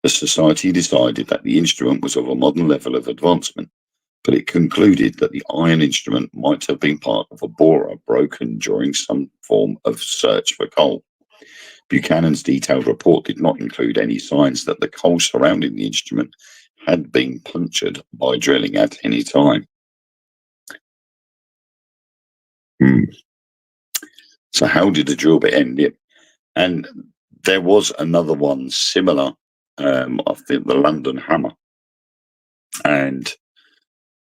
The Society decided that the instrument was of a modern level of advancement, but it concluded that the iron instrument might have been part of a borer broken during some form of search for coal. Buchanan's detailed report did not include any signs that the coal surrounding the instrument had been punctured by drilling at any time. So how did the drill bit end it? And there was another one similar, I think the London hammer. And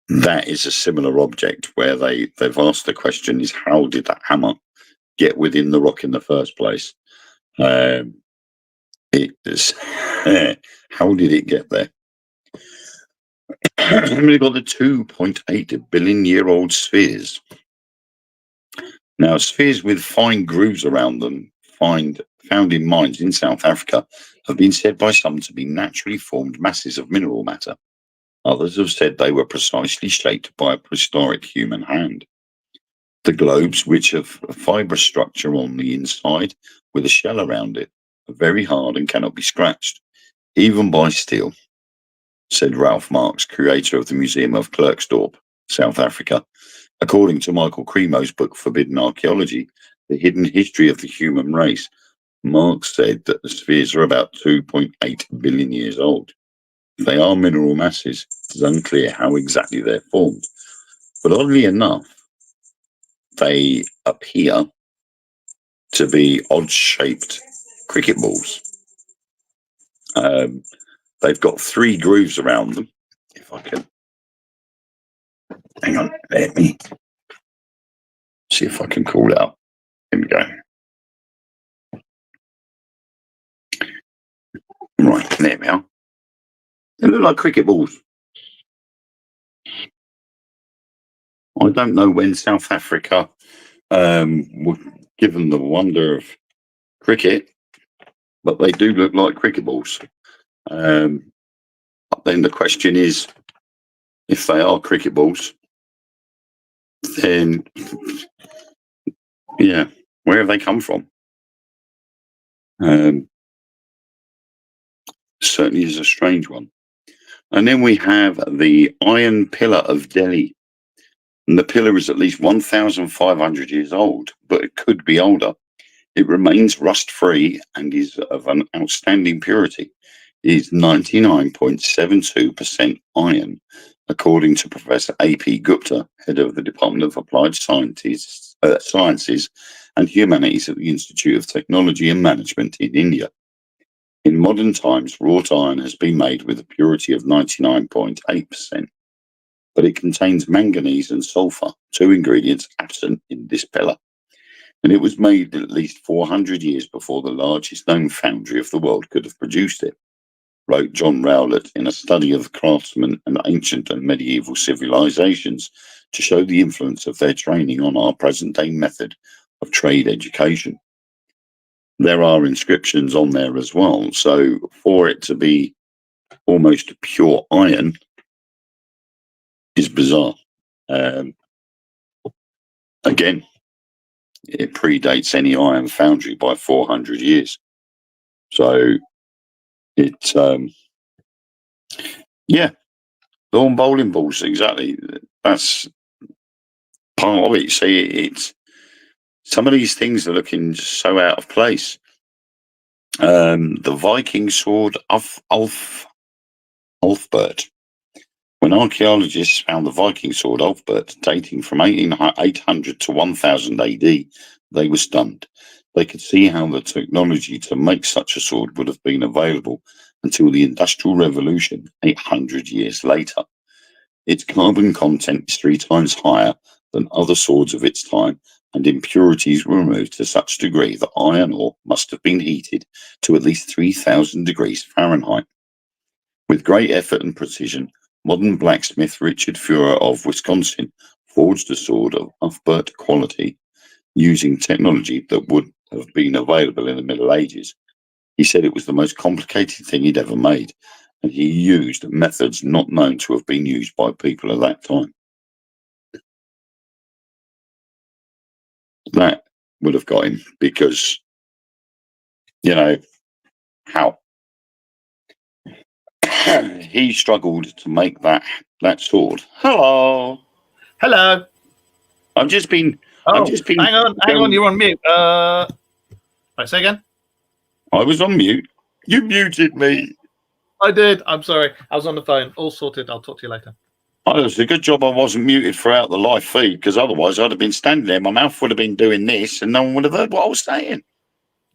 that is a similar object where they've asked the question is how did that hammer get within the rock in the first place? It is how did it get there? We've got the 2.8 billion year old spheres. Now, spheres with fine grooves around them, found in mines in South Africa, have been said by some to be naturally formed masses of mineral matter. Others have said they were precisely shaped by a prehistoric human hand. The globes, which have a fibrous structure on the inside with a shell around it, are very hard and cannot be scratched, even by steel, said Ralph Marks, curator of the Museum of Klerksdorp, South Africa. According to Michael Cremo's book Forbidden Archaeology, The Hidden History of the Human Race, Marks said that the spheres are about 2.8 billion years old. If they are mineral masses, it is unclear how exactly they're formed. But oddly enough, they appear to be odd-shaped cricket balls. They've got 3 grooves around them. If I can... Hang on, let me see if I can call it up. Here we go. Right, there we are. They look like cricket balls. I don't know when South Africa were given the wonder of cricket, but they do look like cricket balls. But then the question is, if they are cricket balls, then yeah, where have they come from? Certainly is a strange one. And then we have the Iron Pillar of Delhi. And the pillar is at least 1,500 years old, but it could be older. It remains rust-free and is of an outstanding purity. It is 99.72% iron, according to Professor A.P. Gupta, head of the Department of Applied Sciences and Humanities at the Institute of Technology and Management in India. In modern times, wrought iron has been made with a purity of 99.8%, but it contains manganese and sulfur, 2 ingredients absent in this pillar. And it was made at least 400 years before the largest known foundry of the world could have produced it, wrote John Rowlett in a study of the craftsmen and ancient and medieval civilizations to show the influence of their training on our present-day method of trade education. There are inscriptions on there as well, so for it to be almost pure iron is bizarre. Again, it predates any iron foundry by 400 years. So it's, yeah, lawn bowling balls, exactly. That's part of it. See, it's some of these things are looking so out of place. The Viking sword of Ulfbert. When archaeologists found the Viking sword Ulfbert dating from 800 to 1000 AD, they were stunned. They could see how the technology to make such a sword would have been available until the Industrial Revolution 800 years later. Its carbon content is 3 times higher than other swords of its time, and impurities were removed to such degree that iron ore must have been heated to at least 3,000 degrees Fahrenheit. With great effort and precision, modern blacksmith Richard Fuhrer of Wisconsin forged a sword of Ulfbert quality using technology that would have been available in the Middle Ages. He said it was the most complicated thing he'd ever made, and he used methods not known to have been used by people at that time. That would have got him because, you know, how? He struggled to make that that sword. Hello. Hello. I've just been. Oh, hang on. You're on mute. Right, say again. I was on mute. You muted me. I did. I'm sorry. I was on the phone. All sorted. I'll talk to you later. Oh, it's a good job I wasn't muted throughout the live feed, because otherwise I'd have been standing there. My mouth would have been doing this, and no one would have heard what I was saying.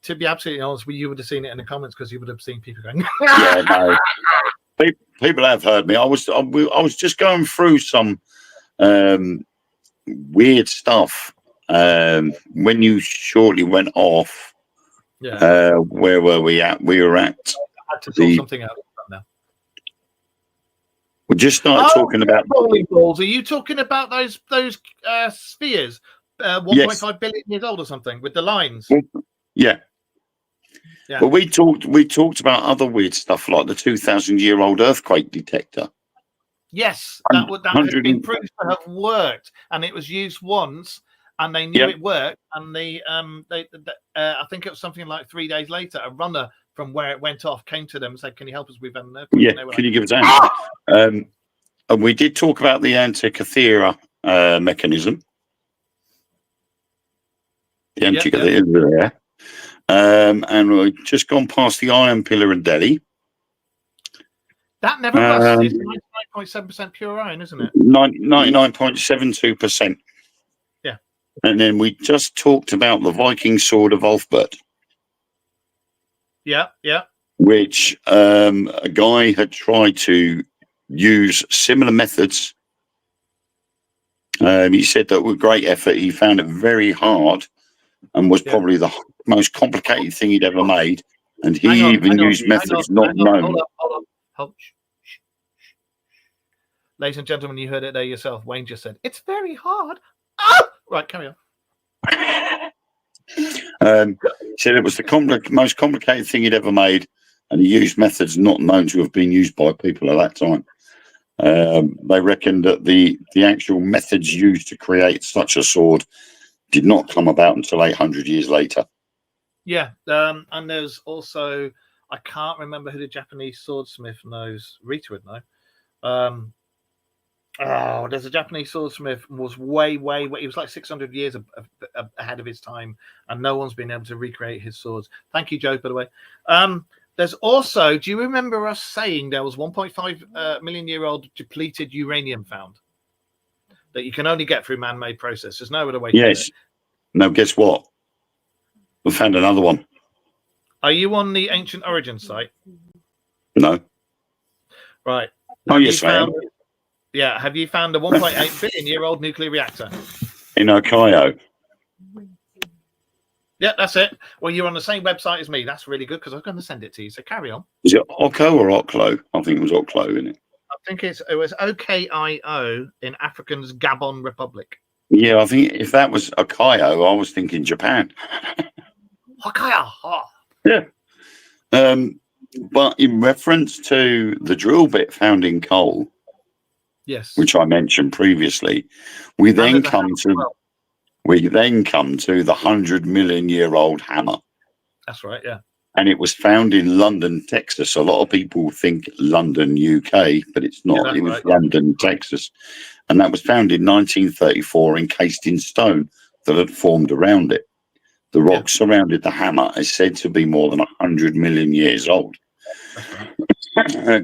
To be absolutely honest, you would have seen it in the comments, because you would have seen people going. Yeah, no. People have heard me. I was just going through some weird stuff when you shortly went off. Yeah. Where were we at? We were at. I had to sort something out now. We just started talking about bowling balls. Are you talking about those spheres, 1.5 billion years old or something, with the lines? Yeah. Yeah. But we talked about other weird stuff, like the 2,000-year-old earthquake detector. Yes, that has been proved to have worked, and it was used once, and they knew it worked. And I think it was something like 3 days later, a runner from where it went off came to them and said, "Can you help us? We've had an earthquake." Yeah, can you give us a hand? And we did talk about the Antikythera mechanism. The Antikythera there. And we've just gone past the iron pillar in Delhi. That never rusts. It's 99.7% pure iron, isn't it? 99.72%. Yeah. And then we just talked about the Viking sword of Ulfbert. Yeah, yeah. Which a guy had tried to use similar methods. He said that with great effort, he found it very hard, and was probably the most complicated thing he'd ever made. And he even used methods not known. Hold on. Ladies and gentlemen, you heard it there yourself. Wayne just said, "It's very hard." Ah! Right, carry on. He said it was the most complicated thing he'd ever made, and he used methods not known to have been used by people at that time. They reckoned that the actual methods used to create such a sword did not come about until 800 years later. Yeah, and there's also, I can't remember who the Japanese swordsmith knows. Rita would know. There's a Japanese swordsmith was way. He was like 600 years ahead of his time, and no one's been able to recreate his swords. Thank you, Joe, by the way. There's also, do you remember us saying there was 1.5 million year old depleted uranium found that you can only get through man-made process? There's no other way to do it. Now, guess what? We found another one. Are you on the Ancient Origins site? No. Right. Oh, yes, I am. Yeah. Have you found a 1.8 billion year old nuclear reactor? In Ohio. Yeah, that's it. Well, you're on the same website as me. That's really good, because I'm going to send it to you. So carry on. Is it Oko or Oklo? I think it was Oklo, isn't it? I think it was OKIO in African's Gabon Republic. Yeah, I think if that was Ohio, I was thinking Japan. Ohio. Yeah. But in reference to the drill bit found in coal, yes, which I mentioned previously, we then come to the 100 million year old hammer. That's right, yeah. And it was found in London, Texas. A lot of people think London, UK, but it's not. Yeah, it was London, Texas. And that was found in 1934, encased in stone that had formed around it. The rock surrounded the hammer is said to be more than 100 million years old.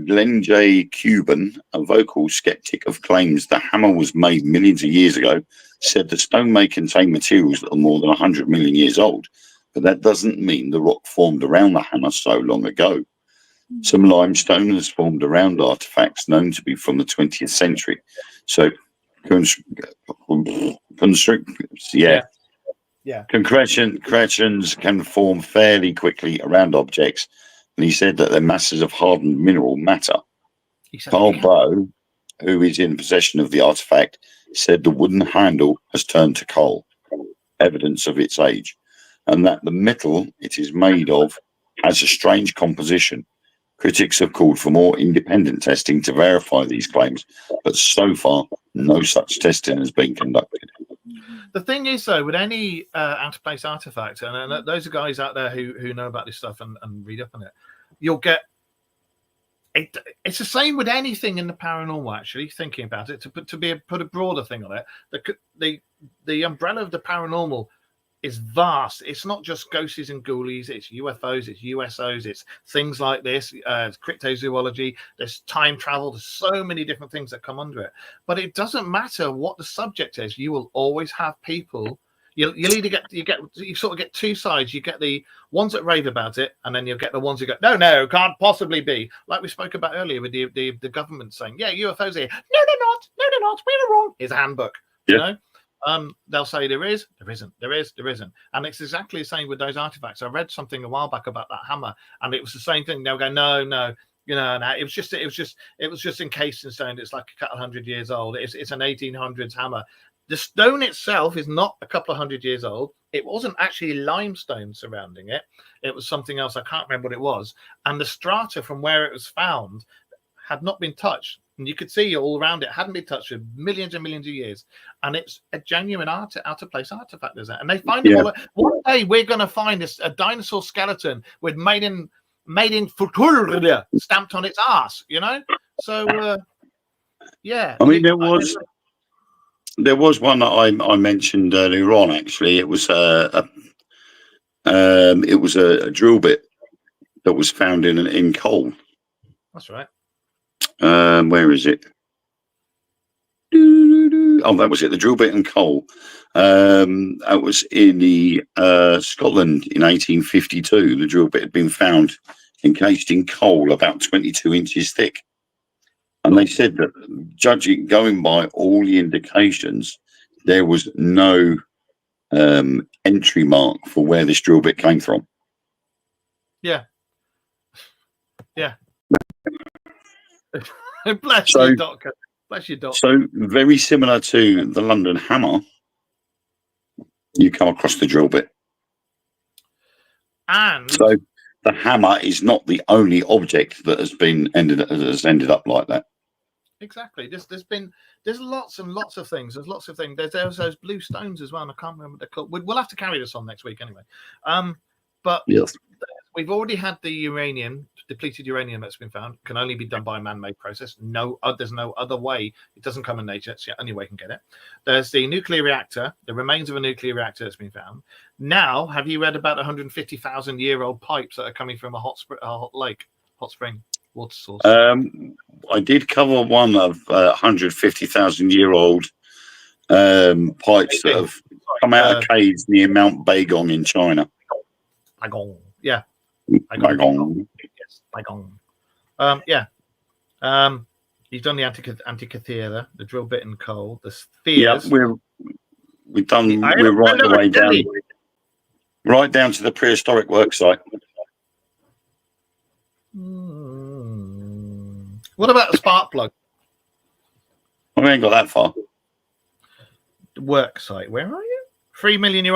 Glenn J. Cuban, a vocal skeptic of claims the hammer was made millions of years ago, said the stone may contain materials that are more than 100 million years old, but that doesn't mean the rock formed around the hammer so long ago. Some limestone has formed around artifacts known to be from the 20th century. So, concretions can form fairly quickly around objects, and he said that they're masses of hardened mineral matter. Carl Bow, who is in possession of the artifact, said the wooden handle has turned to coal, evidence of its age, and that the metal it is made of has a strange composition. Critics have called for more independent testing to verify these claims, but so far, no such testing has been conducted. The thing is, though, with any out-of-place artifact, and those are guys out there who know about this stuff and read up on it, you'll get it's the same with anything in the paranormal. Actually, thinking about it, to put a broader thing on it, the umbrella of the paranormal is vast. It's not just ghosties and ghoulies, it's UFOs, it's USOs, it's things like this, cryptozoology, there's time travel, there's so many different things that come under it. But it doesn't matter what the subject is, you will always have people. You'll either you sort of get two sides. You get the ones that rave about it, and then you'll get the ones who go, no, can't possibly be. Like we spoke about earlier with the government saying, yeah, UFOs are here. No, they're not, we're wrong. Here's a handbook. Yeah. You know? They'll say there isn't, and it's exactly the same with those artifacts. I read something a while back about that hammer, and it was the same thing. They'll go, no, you know, no, it was just encased in stone. It's like a couple hundred years old. It's an 1800s hammer. The stone itself is not a couple of hundred years old. It wasn't actually limestone surrounding it. It was something else. I can't remember what it was. And the strata from where it was found had not been touched. And you could see all around it hadn't been touched for millions and millions of years. And it's a genuine out of place artifact, is it? And they find them all. One day we're going to find a dinosaur skeleton with made in Futur stamped on its ass, you know? So, yeah. I mean, there was one that I mentioned earlier on. Actually, it was a drill bit that was found in coal. That's right. Where is it? Oh, that was it. The drill bit and coal. That was in the Scotland in 1852. The drill bit had been found encased in coal, about 22 inches thick. And they said that, going by all the indications, there was no entry mark for where this drill bit came from. Yeah. Yeah. Bless you, Doctor. Bless you, Doctor. So very similar to the London hammer, you come across the drill bit. And so the hammer is not the only object that has ended up like that. Exactly. There's lots and lots of things. There's lots of things. There's those blue stones as well. And I can't remember what they're called. We'll have to carry this on next week anyway. But yes, we've already had the depleted uranium that's been found. Can only be done by a man-made process. There's no other way. It doesn't come in nature. It's the only way you can get it. There's the nuclear reactor, the remains of a nuclear reactor that's been found. Now, have you read about 150,000-year-old pipes that are coming from a hot spring water source? I did cover one of 150,000-year-old pipes that have come out of caves near Mount Baigong in China. Baigong, yeah. Baigong. Yes, Baigong. Yeah. You've done the Antikythera, the drill bit and coal, the spheres. Yeah, we're right the way down, right down to the prehistoric work site. What about the spark plug? We ain't got that far. The work site. Where are you? 1 million year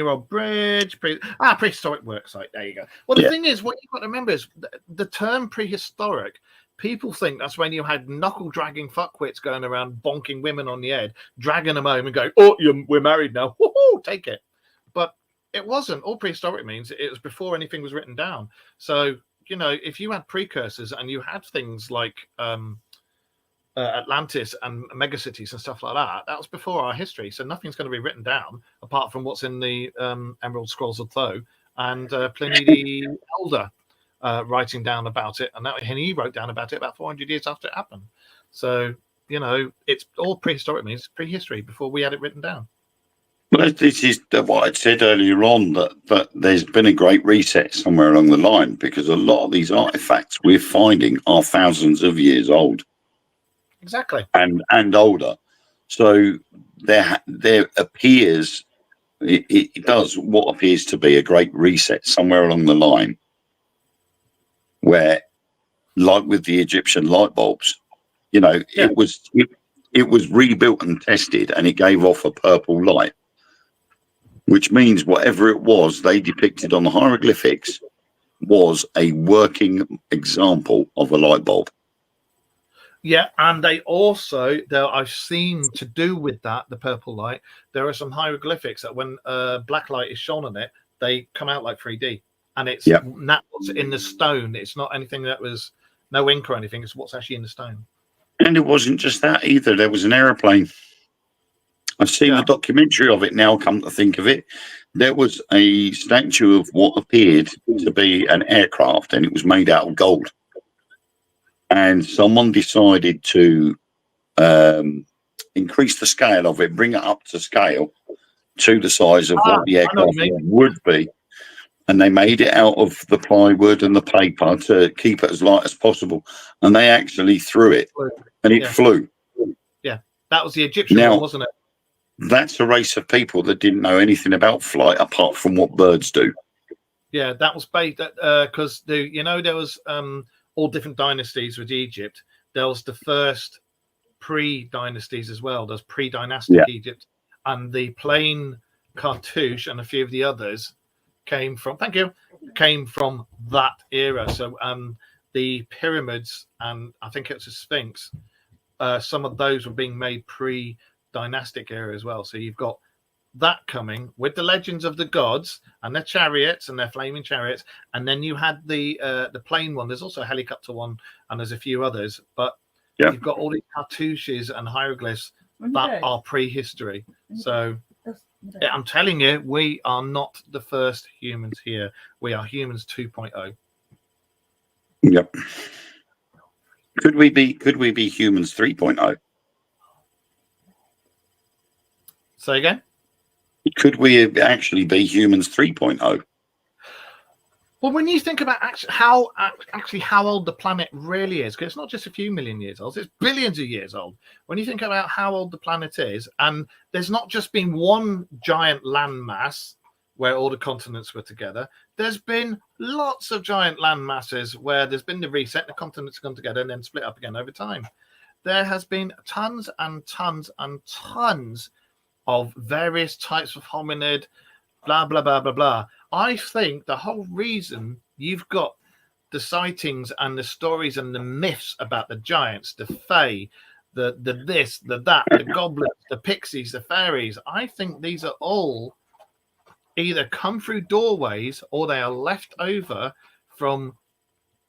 old bridge. Prehistoric work site. There you go. Well, the thing is, what you've got to remember is the term prehistoric. People think that's when you had knuckle dragging fuckwits going around bonking women on the head, dragging them home and going, "Oh, we're married now. Woohoo, take it." But it wasn't. All prehistoric means it was before anything was written down. So, you know, if you had precursors and you had things like Atlantis and megacities and stuff like that, that was before our history. So nothing's going to be written down apart from what's in the Emerald Scrolls of Thoth and Pliny the Elder writing down about it. And he wrote down about it about 400 years after it happened. So, you know, it's all prehistoric means prehistory before we had it written down. Well, this is what I said earlier on, that there's been a great reset somewhere along the line, because a lot of these artifacts we're finding are thousands of years old. Exactly. And older. So there appears, it does what appears to be a great reset somewhere along the line, where, like with the Egyptian light bulbs, you know, it was rebuilt and tested, and it gave off a purple light. Which means whatever it was they depicted on the hieroglyphics was a working example of a light bulb. Yeah, and they also, I've seen, to do with that, the purple light, there are some hieroglyphics that when black light is shone on it, they come out like 3D. And it's not what's in the stone. It's not anything that was no ink or anything. It's what's actually in the stone. And it wasn't just that either. There was an aeroplane. I've seen a documentary of it now, come to think of it. There was a statue of what appeared to be an aircraft, and it was made out of gold. And someone decided to increase the scale of it, bring it up to scale to the size of what the aircraft would be. And they made it out of the plywood and the paper to keep it as light as possible. And they actually threw it, and it flew. Yeah, that was the Egyptian one, wasn't it? That's a race of people that didn't know anything about flight apart from what birds do. Yeah, that was based because there was all different dynasties with Egypt. There was the first pre-dynasties as well. There's pre-dynastic Egypt, and the plain cartouche and a few of the others came from that era. So the pyramids, and I think it's a Sphinx, some of those were being made pre-dynastic era as well. So you've got that coming with the legends of the gods and their chariots and their flaming chariots, and then you had the plain one. There's also a helicopter one, and there's a few others, but you've got all these cartouches and hieroglyphs that are prehistory. So I'm telling you, we are not the first humans here. We are humans 2.0. Yep. Could we be humans 3.0? Say again? Could we actually be humans 3.0? Well, when you think about how old the planet really is, because it's not just a few million years old, it's billions of years old. When you think about how old the planet is, and there's not just been one giant landmass where all the continents were together, there's been lots of giant land masses where there's been the reset, the continents come together and then split up again over time. There has been tons and tons and tons of various types of hominid, blah, blah, blah, blah, blah. I think the whole reason you've got the sightings and the stories and the myths about the giants, the fae, the this, the that, the goblins, the pixies, the fairies, I think these are all either come through doorways or they are left over from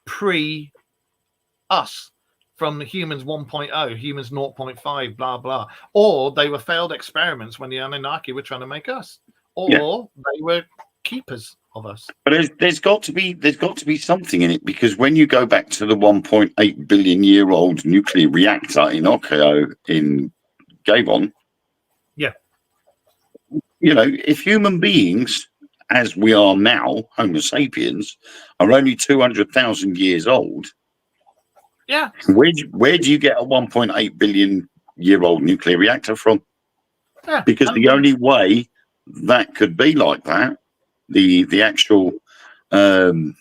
pre-us, from the humans 1.0, humans 0.5, blah, blah. Or they were failed experiments when the Anunnaki were trying to make us. Or they were keepers of us. But there's got to be something in it, because when you go back to the 1.8 billion year old nuclear reactor in Okio in Gabon, if human beings, as we are now, Homo sapiens, are only 200,000 years old, where do you get a 1.8 billion year old nuclear reactor from? Because the only way that could be like that, the actual the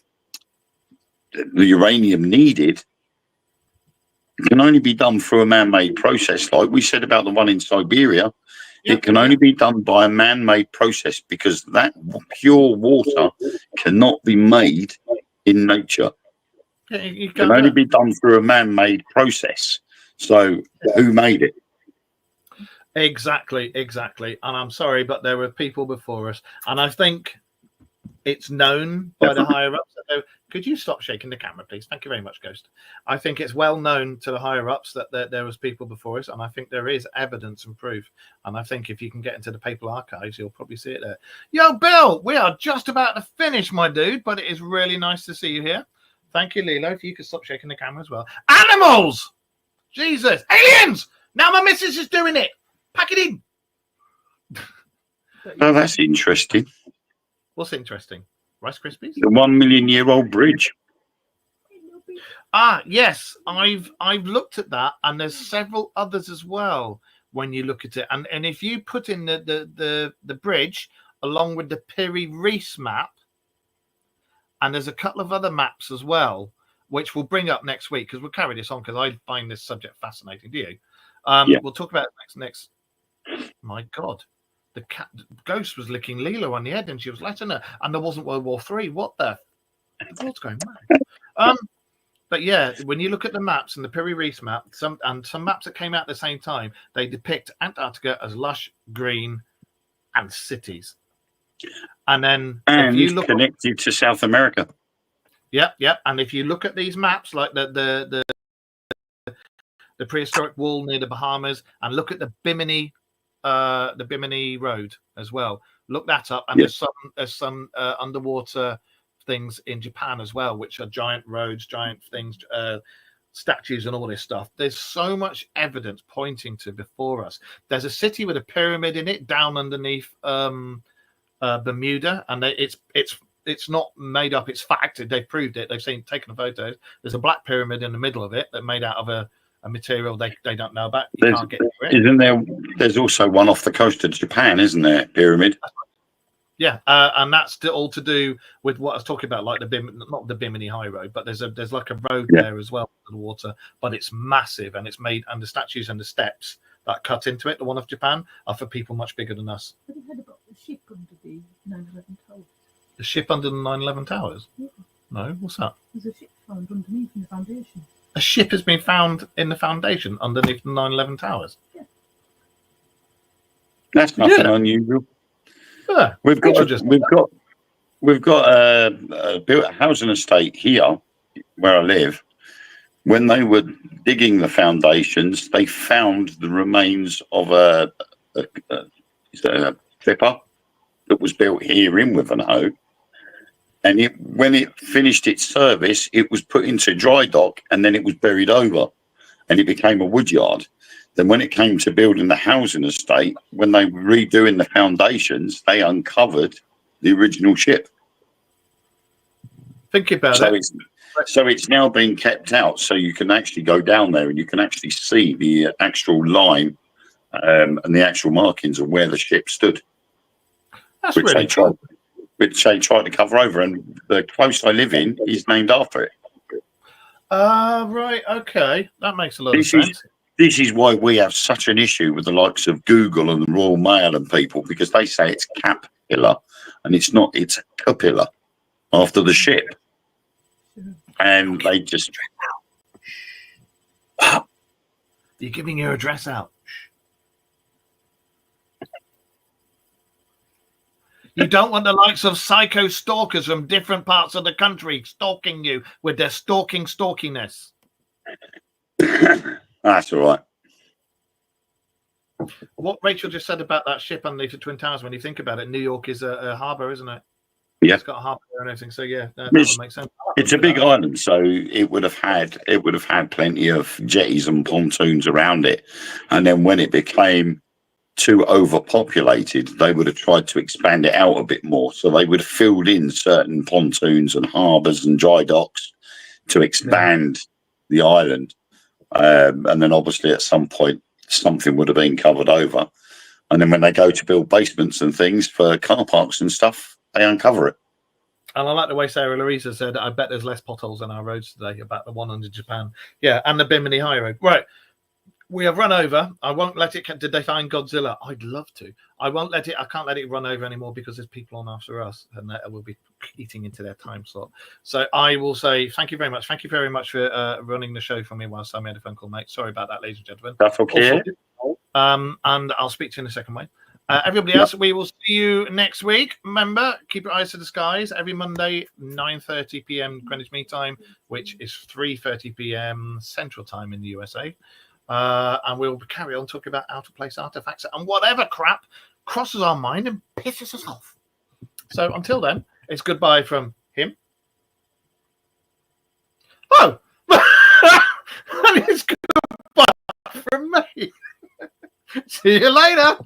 uranium needed, can only be done through a man-made process. Like we said about the one in Siberia, it can only be done by a man-made process, because that pure water cannot be made in nature. It can only be done through a man-made process. So who made it? Exactly. And I'm sorry, but there were people before us. And I think it's known by the higher ups. Could you stop shaking the camera, please? Thank you very much, Ghost. I think it's well known to the higher ups that there was people before us, and I think there is evidence and proof. And I think if you can get into the papal archives, you'll probably see it there. Yo, Bill, we are just about to finish, my dude, but it is really nice to see you here. Thank you, Lilo. If you could stop shaking the camera as well. Animals! Jesus! Aliens! Now my missus is doing it! Pack it in! Oh, that's interesting. What's interesting? Rice Krispies? The 1 million year old bridge. Yes. I've looked at that, and there's several others as well when you look at it. And if you put in the bridge along with the Piri Reis map, and there's a couple of other maps as well, which we'll bring up next week, because we'll carry this on, because I find this subject fascinating. Do you? We'll talk about it next. My God. The ghost was licking Lilo on the head, and she was letting her, and there wasn't World War III. What the world's going mad? But yeah, when you look at the maps and the Piri Reis map, some maps that came out at the same time, they depict Antarctica as lush green and cities. And then if you look connected to South America. Yep, yep. And if you look at these maps, like the prehistoric wall near the Bahamas, and look at the Bimini Road as well. Look that up, and there's some underwater things in Japan as well, which are giant roads, giant things, statues, and all this stuff. There's so much evidence pointing to before us. There's a city with a pyramid in it down underneath Bermuda, and it's not made up. It's fact. They've proved it. They've taken the photos. There's a black pyramid in the middle of it that made out of a material they don't know about. You can't get near it. Isn't there? There's also one off the coast of Japan, isn't there? Pyramid. Yeah, and that's all to do with what I was talking about, like not the Bimini High Road, but there's like a road there as well under the water, but it's massive, and it's made, and the statues and the steps that cut into it, the one of Japan, are for people much bigger than us. Have you heard about the ship under the 9/11 towers? The ship under the 9/11 towers? Yeah. No, what's that? There's a ship found underneath in the foundation. A ship has been found in the foundation underneath the 9/11 towers? Yeah. That's nothing unusual. Yeah. We've got built a housing estate here where I live. When they were digging the foundations, they found the remains of a clipper that was built here in Wivenhoe. And when it finished its service, it was put into dry dock, and then it was buried over, and it became a woodyard. Then when it came to building the housing estate, when they were redoing the foundations, they uncovered the original ship. Think about it. So it's now been kept out, so you can actually go down there and you can actually see the actual line and the actual markings of where the ship stood. That's really cool. Which they tried to cover over, and the close I live in is named after it. Right, okay. That makes a lot of sense. This is why we have such an issue with the likes of Google and the Royal Mail and people, because they say it's Capilla, and it's not, it's Capilla, after the ship. And they just... You're giving your address out. You don't want the likes of psycho stalkers from different parts of the country stalking you with their stalkiness. That's all right. What Rachel just said about that ship underneath the Twin Towers, when you think about it, New York is a harbour, isn't it? Yeah. It's got a harbour there and everything. So yeah, that would make sense. It's a big island, so it would have had plenty of jetties and pontoons around it. And then when it became too overpopulated, they would have tried to expand it out a bit more. So they would have filled in certain pontoons and harbours and dry docks to expand the island. And then obviously at some point something would have been covered over. And then when they go to build basements and things for car parks and stuff, they uncover it. And I like the way Sarah Louisa said, I bet there's less potholes on our roads today, about the one under Japan. Yeah, and the Bimini High Road. Right. We have run over. I won't let it. Did they find Godzilla? I'd love to. I won't let it. I can't let it run over anymore because there's people on after us, and that will be eating into their time slot. So I will say thank you very much. Thank you very much for running the show for me whilst I made a phone call, mate. Sorry about that, ladies and gentlemen. That's okay. And I'll speak to you in a second, mate. Everybody else, we will see you next week. Remember, keep your eyes to the skies every Monday, 9:30 p.m. Greenwich Mean Time, which is 3:30 p.m. Central Time in the USA. And we'll carry on talking about out of place artifacts and whatever crap crosses our mind and pisses us off. So until then, it's goodbye from him. Oh, and it's goodbye from me. See you later.